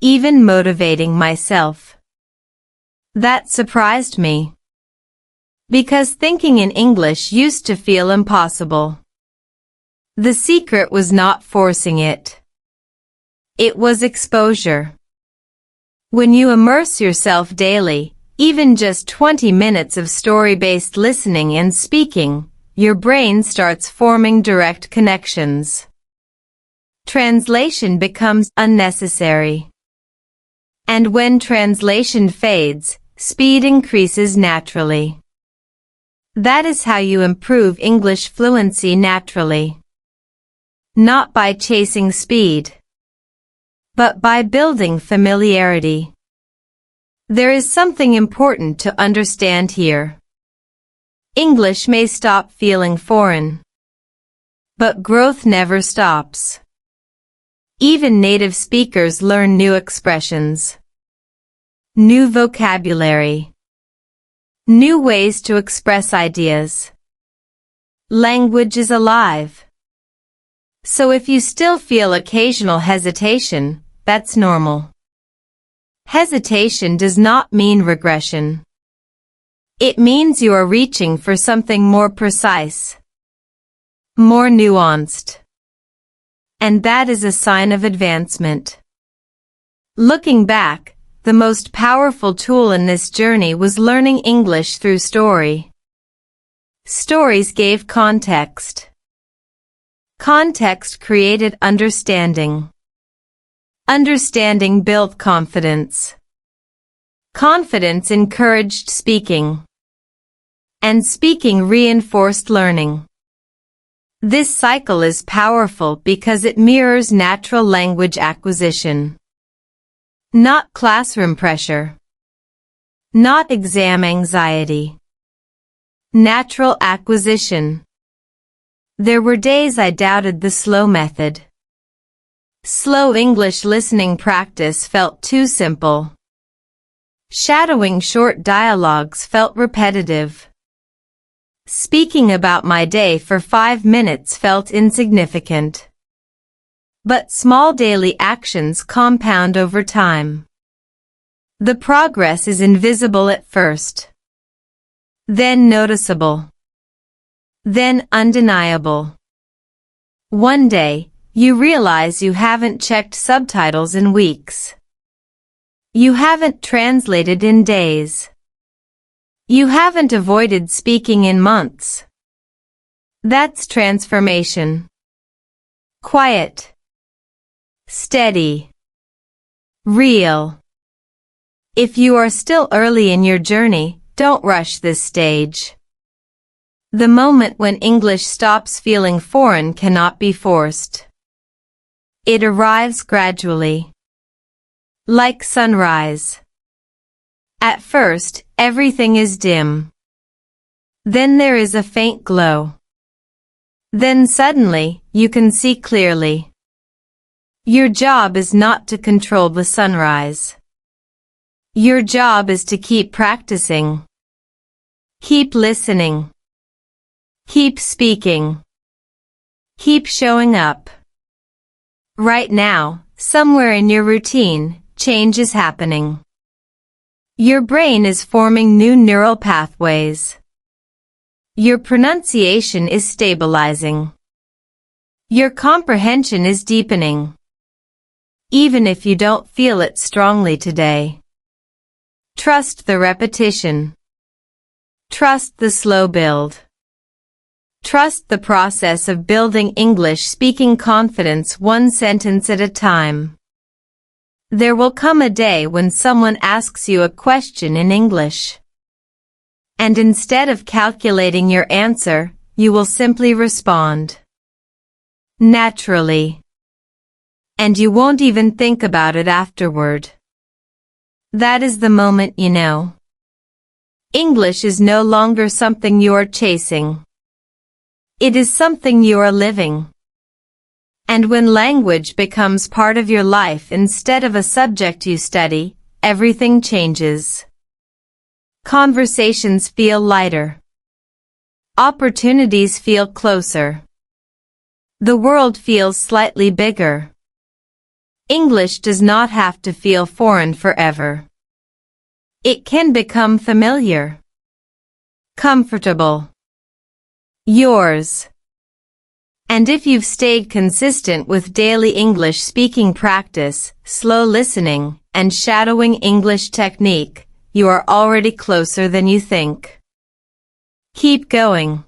Even motivating myself. That surprised me. Because thinking in English used to feel impossible. The secret was not forcing it. It was exposure. When you immerse yourself daily, even just 20 minutes of story-based listening and speaking, your brain starts forming direct connections. Translation becomes unnecessary. And when translation fades, speed increases naturally. That is how you improve English fluency naturally. Not by chasing speed, but by building familiarity. There is something important to understand here. English may stop feeling foreign, but growth never stops. Even native speakers learn new expressions, new vocabulary, new ways to express ideas. Language is alive. So if you still feel occasional hesitation, that's normal. Hesitation does not mean regression. It means you are reaching for something more precise, more nuanced. And that is a sign of advancement. Looking back, the most powerful tool in this journey was learning English through story. Stories gave context. Context created understanding. Understanding built confidence. Confidence encouraged speaking. And speaking reinforced learning. This cycle is powerful because it mirrors natural language acquisition. Not classroom pressure. Not exam anxiety. Natural acquisition. There were days I doubted the slow method. Slow English listening practice felt too simple. Shadowing short dialogues felt repetitive. Speaking about my day for 5 minutes felt insignificant. But small daily actions compound over time. The progress is invisible at first. Then noticeable. Then undeniable. One day, you realize you haven't checked subtitles in weeks. You haven't translated in days. You haven't avoided speaking in months. That's transformation. Quiet. Steady. Real. If you are still early in your journey, don't rush this stage. The moment when English stops feeling foreign cannot be forced. It arrives gradually. Like sunrise. At first, everything is dim. Then there is a faint glow. Then suddenly, you can see clearly. Your job is not to control the sunrise. Your job is to keep practicing. Keep listening. Keep speaking. Keep showing up. Right now, somewhere in your routine, change is happening. Your brain is forming new neural pathways. Your pronunciation is stabilizing. Your comprehension is deepening. Even if you don't feel it strongly today. Trust the repetition. Trust the slow build. Trust the process of building English speaking confidence one sentence at a time. There will come a day when someone asks you a question in English. And instead of calculating your answer, you will simply respond. Naturally. And you won't even think about it afterward. That is the moment you know. English is no longer something you are chasing. It is something you are living. And when language becomes part of your life instead of a subject you study, everything changes. Conversations feel lighter. Opportunities feel closer. The world feels slightly bigger. English does not have to feel foreign forever. It can become familiar. Comfortable. Yours. And if you've stayed consistent with daily English speaking practice, slow listening, and shadowing English technique, you are already closer than you think. Keep going.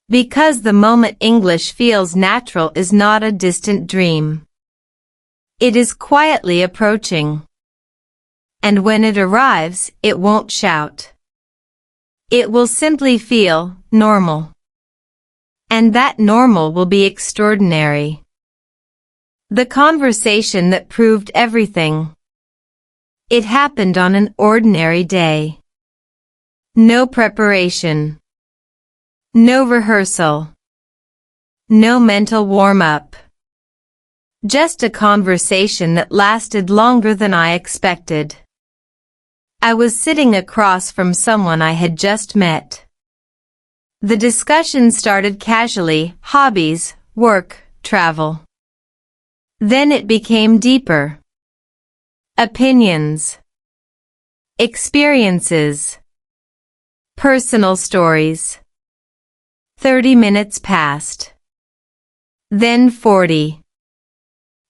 Because the moment English feels natural is not a distant dream. It is quietly approaching. And when it arrives, it won't shout. It will simply feel normal. And that normal will be extraordinary. The conversation that proved everything. It happened on an ordinary day. No preparation. No rehearsal. No mental warm-up. Just a conversation that lasted longer than I expected. I was sitting across from someone I had just met. The discussion started casually, hobbies, work, travel. Then it became deeper. Opinions. Experiences. Personal stories. 30 minutes passed. Then 40.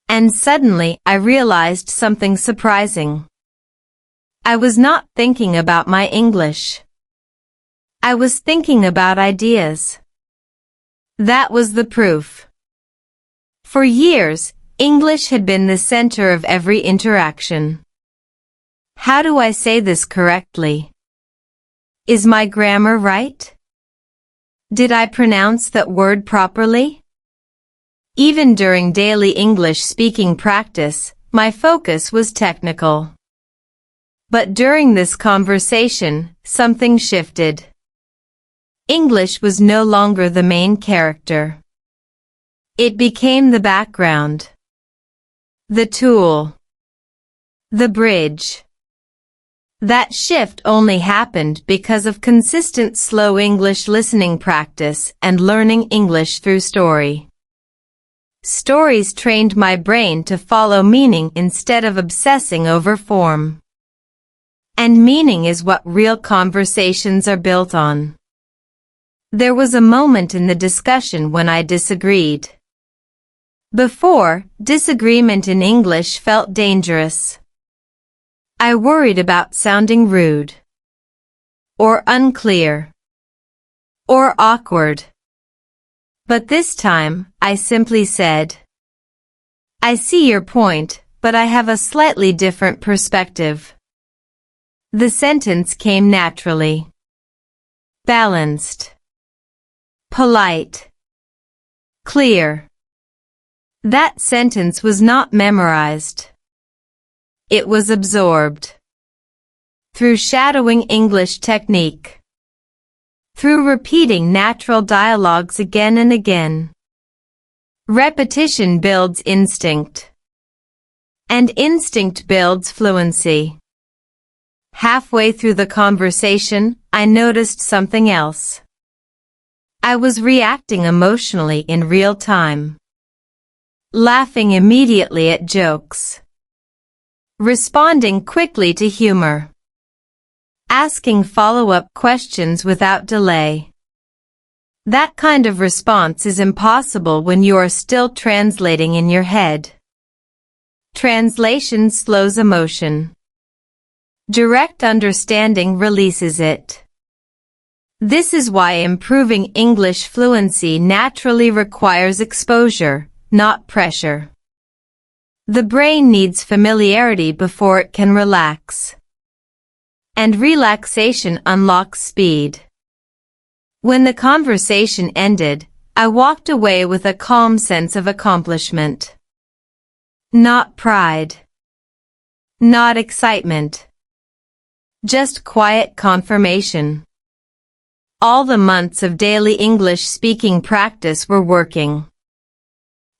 And suddenly I realized something surprising. I was not thinking about my English. I was thinking about ideas. That was the proof. For years, English had been the center of every interaction. How do I say this correctly? Is my grammar right? Did I pronounce that word properly? Even during daily English speaking practice, my focus was technical. But during this conversation, something shifted. English was no longer the main character. It became the background. The tool. The bridge. That shift only happened because of consistent slow English listening practice and learning English through story. Stories trained my brain to follow meaning instead of obsessing over form. And meaning is what real conversations are built on. There was a moment in the discussion when I disagreed. Before, disagreement in English felt dangerous. I worried about sounding rude. Or unclear. Or awkward. But this time, I simply said, I see your point, but I have a slightly different perspective. The sentence came naturally. Balanced. Polite. Clear. That sentence was not memorized. It was absorbed. Through shadowing English technique. Through repeating natural dialogues again and again. Repetition builds instinct. And instinct builds fluency. Halfway through the conversation, I noticed something else. I was reacting emotionally in real time. Laughing immediately at jokes. Responding quickly to humor. Asking follow-up questions without delay. That kind of response is impossible when you are still translating in your head. Translation slows emotion. Direct understanding releases it. This is why improving English fluency naturally requires exposure, not pressure. The brain needs familiarity before it can relax. And relaxation unlocks speed. When the conversation ended, I walked away with a calm sense of accomplishment. Not pride. Not excitement. Just quiet confirmation. All the months of daily English speaking practice were working.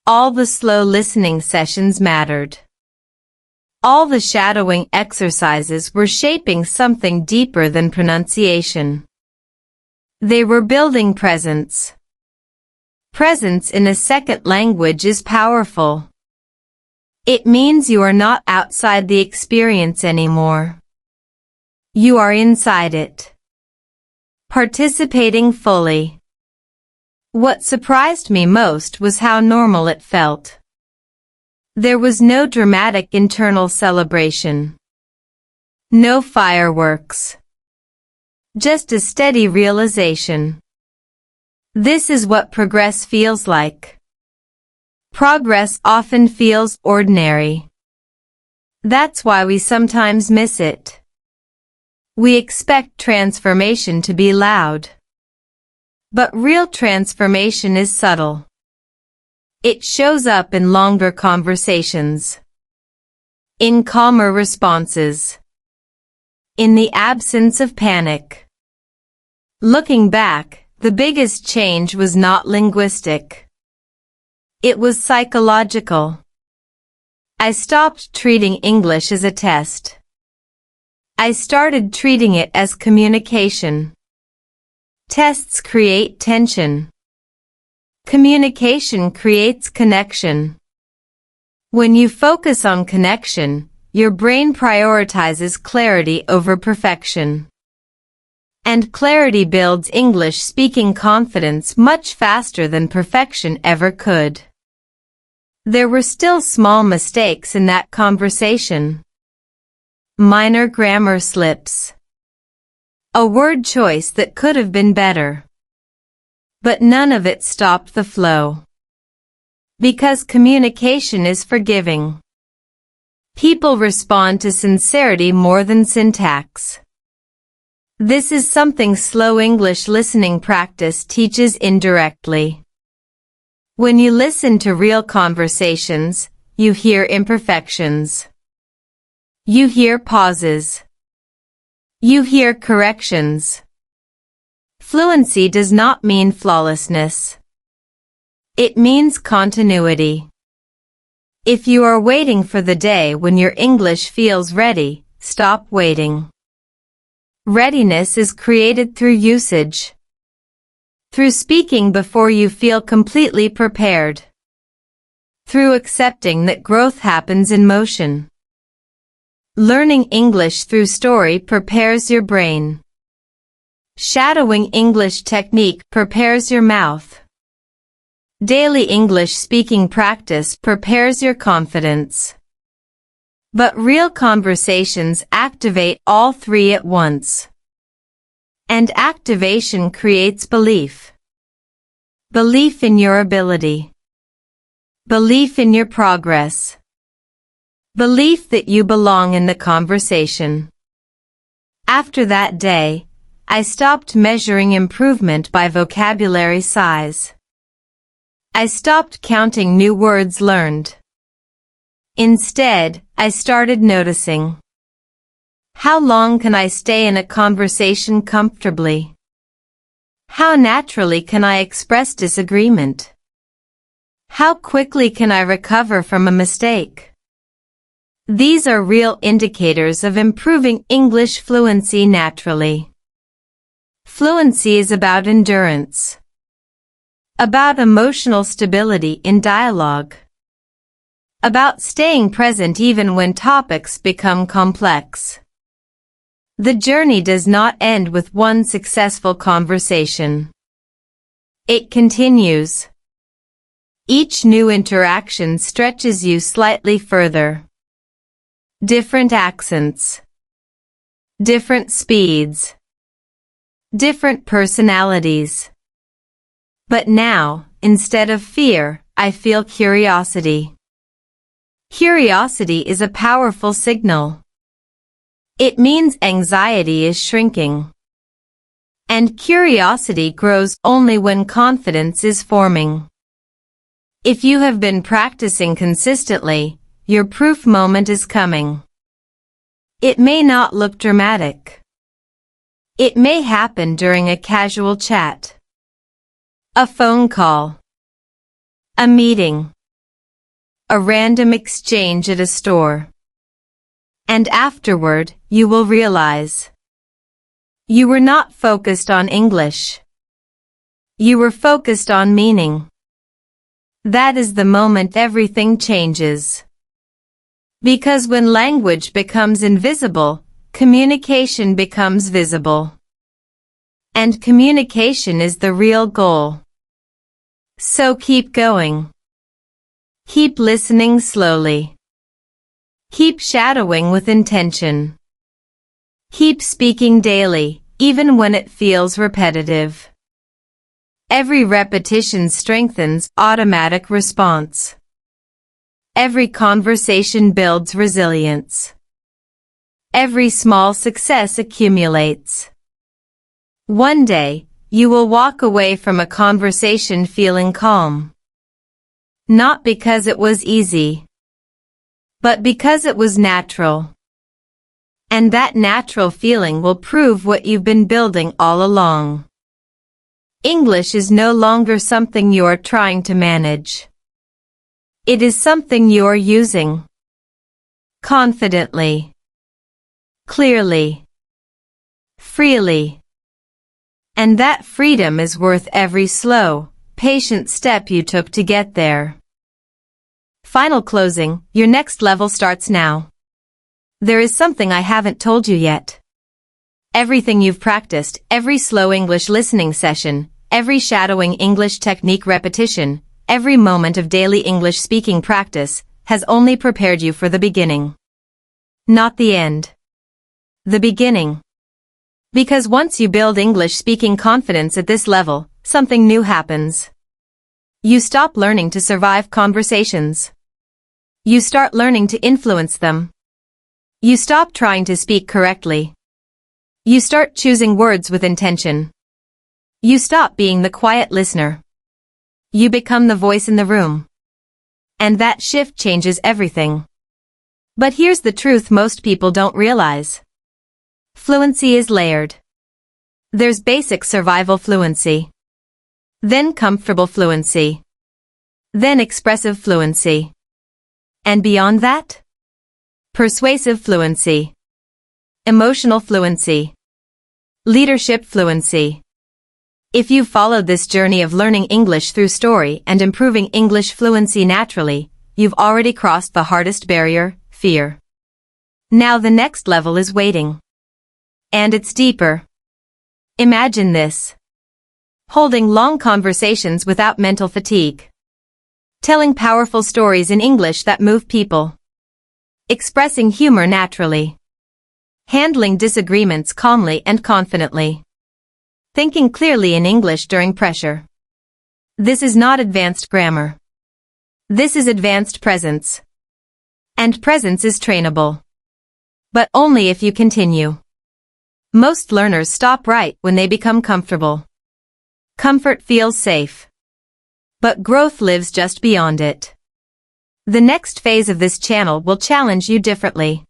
All the slow listening sessions mattered. All the shadowing exercises were shaping something deeper than pronunciation. They were building presence. Presence in a second language is powerful. It means you are not outside the experience anymore. You are inside it. Participating fully. What surprised me most was how normal it felt. There was no dramatic internal celebration. No fireworks. Just a steady realization. This is what progress feels like. Progress often feels ordinary. That's why we sometimes miss it. We expect transformation to be loud. But real transformation is subtle. It shows up in longer conversations. In calmer responses. In the absence of panic. Looking back, the biggest change was not linguistic. It was psychological. I stopped treating English as a test. I started treating it as communication. Tests create tension. Communication creates connection. When you focus on connection, your brain prioritizes clarity over perfection. And clarity builds English speaking confidence much faster than perfection ever could. There were still small mistakes in that conversation. Minor grammar slips. A word choice that could have been better. But none of it stopped the flow. Because communication is forgiving. People respond to sincerity more than syntax. This is something slow English listening practice teaches indirectly. When you listen to real conversations, you hear imperfections. You hear pauses. You hear corrections. Fluency does not mean flawlessness. It means continuity. If you are waiting for the day when your English feels ready, stop waiting. Readiness is created through usage. Through speaking before you feel completely prepared. Through accepting that growth happens in motion. Learning English through story prepares your brain. Shadowing English technique prepares your mouth. Daily English speaking practice prepares your confidence. But real conversations activate all three at once. And activation creates belief. Belief in your ability. Belief in your progress. Belief that you belong in the conversation. After that day, I stopped measuring improvement by vocabulary size. I stopped counting new words learned. Instead, I started noticing. How long can I stay in a conversation comfortably? How naturally can I express disagreement? How quickly can I recover from a mistake? These are real indicators of improving English fluency naturally. Fluency is about endurance. About emotional stability in dialogue. About staying present even when topics become complex. The journey does not end with one successful conversation. It continues. Each new interaction stretches you slightly further. Different accents. Different speeds. Different personalities. But now, instead of fear, I feel curiosity. Curiosity is a powerful signal. It means anxiety is shrinking. And curiosity grows only when confidence is forming. If you have been practicing consistently, your proof moment is coming. It may not look dramatic. It may happen during a casual chat, a phone call, a meeting, a random exchange at a store. And afterward, you will realize you were not focused on English. You were focused on meaning. That is the moment everything changes. Because when language becomes invisible, communication becomes visible. And communication is the real goal. So keep going. Keep listening slowly. Keep shadowing with intention. Keep speaking daily, even when it feels repetitive. Every repetition strengthens automatic response. Every conversation builds resilience. Every small success accumulates. One day, you will walk away from a conversation feeling calm. Not because it was easy, but because it was natural. And that natural feeling will prove what you've been building all along. English is no longer something you are trying to manage. It is something you are using. Confidently. Clearly. Freely. And that freedom is worth every slow, patient step you took to get there. Final closing, your next level starts now. There is something I haven't told you yet. Everything you've practiced, every slow English listening session, every shadowing English technique repetition, every moment of daily English speaking practice, has only prepared you for the beginning. Not the end. The beginning. Because once you build English speaking confidence at this level, something new happens. You stop learning to survive conversations. You start learning to influence them. You stop trying to speak correctly. You start choosing words with intention. You stop being the quiet listener. You become the voice in the room. And that shift changes everything. But here's the truth most people don't realize. Fluency is layered. There's basic survival fluency. Then comfortable fluency. Then expressive fluency. And beyond that? Persuasive fluency. Emotional fluency. Leadership fluency. If you've followed this journey of learning English through story and improving English fluency naturally, you've already crossed the hardest barrier, fear. Now the next level is waiting. And it's deeper. Imagine this. Holding long conversations without mental fatigue. Telling powerful stories in English that move people. Expressing humor naturally. Handling disagreements calmly and confidently. Thinking clearly in English during pressure. This is not advanced grammar. This is advanced presence. And presence is trainable. But only if you continue. Most learners stop right when they become comfortable. Comfort feels safe. But growth lives just beyond it. The next phase of this channel will challenge you differently.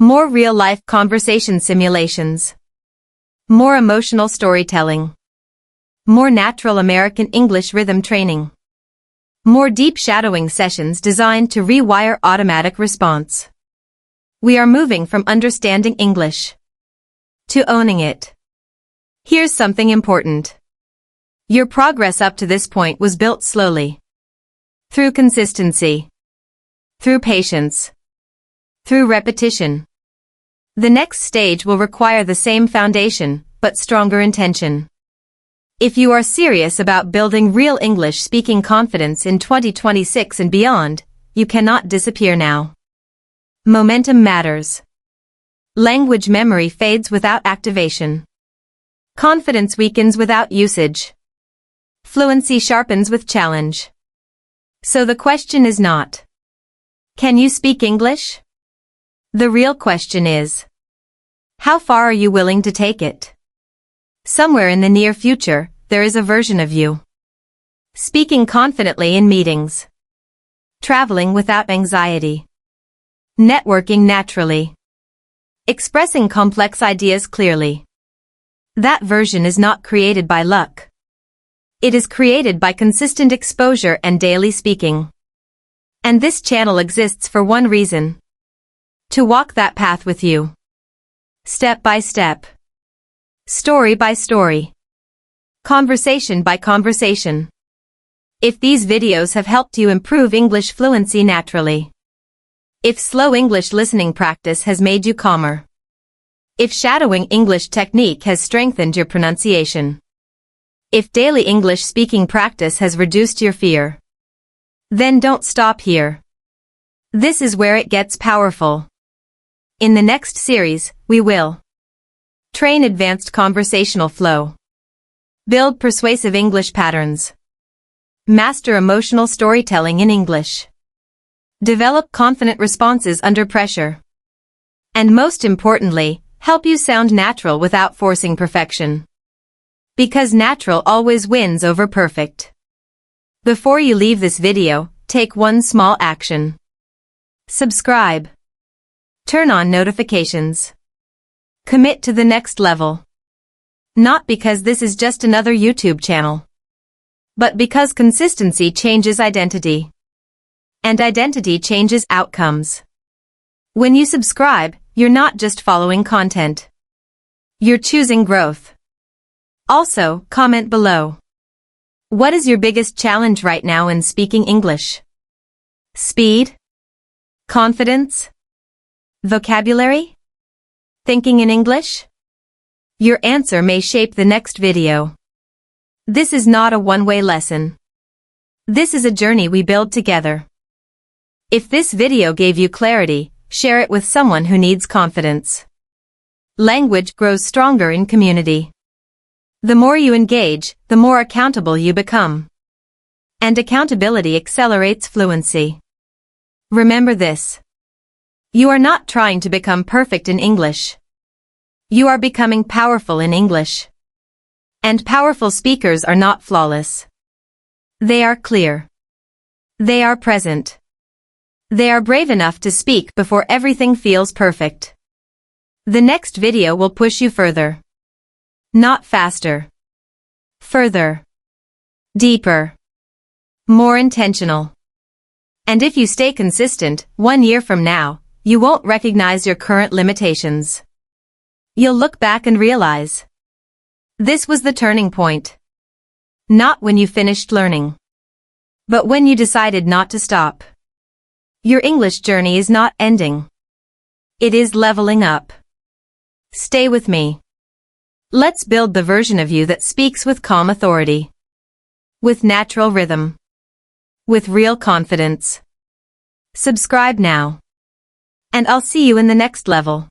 More real-life conversation simulations. More emotional storytelling. More natural American English rhythm training. More deep shadowing sessions designed to rewire automatic response. We are moving from understanding English to owning it. Here's something important. Your progress up to this point was built slowly. Through consistency. Through patience. Through repetition. The next stage will require the same foundation, but stronger intention. If you are serious about building real English speaking confidence in 2026 and beyond, you cannot disappear now. Momentum matters. Language memory fades without activation. Confidence weakens without usage. Fluency sharpens with challenge. So the question is not, can you speak English? The real question is, how far are you willing to take it? Somewhere in the near future, there is a version of you speaking confidently in meetings, traveling without anxiety, networking naturally, expressing complex ideas clearly. That version is not created by luck. It is created by consistent exposure and daily speaking. And this channel exists for one reason: to walk that path with you. Step by step. Story by story. Conversation by conversation. If these videos have helped you improve English fluency naturally. If slow English listening practice has made you calmer. If shadowing English technique has strengthened your pronunciation. If daily English speaking practice has reduced your fear. Then don't stop here. This is where it gets powerful. In the next series, we will train advanced conversational flow. Build persuasive English patterns. Master emotional storytelling in English. Develop confident responses under pressure. And most importantly, help you sound natural without forcing perfection. Because natural always wins over perfect. Before you leave this video, take one small action. Subscribe. Turn on notifications. Commit to the next level. Not because this is just another YouTube channel, but because consistency changes identity. And identity changes outcomes. When you subscribe, you're not just following content. You're choosing growth. Also, comment below. What is your biggest challenge right now in speaking English? Speed? Confidence? Vocabulary? Thinking in English? Your answer may shape the next video. This is not a one-way lesson. This is a journey we build together. If this video gave you clarity, share it with someone who needs confidence. Language grows stronger in community. The more you engage, the more accountable you become. And accountability accelerates fluency. Remember this. You are not trying to become perfect in English. You are becoming powerful in English. And powerful speakers are not flawless. They are clear. They are present. They are brave enough to speak before everything feels perfect. The next video will push you further. Not faster. Further. Deeper. More intentional. And if you stay consistent, 1 year from now, you won't recognize your current limitations. You'll look back and realize, this was the turning point. Not when you finished learning, but when you decided not to stop. Your English journey is not ending. It is leveling up. Stay with me. Let's build the version of you that speaks with calm authority. With natural rhythm. With real confidence. Subscribe now. And I'll see you in the next level.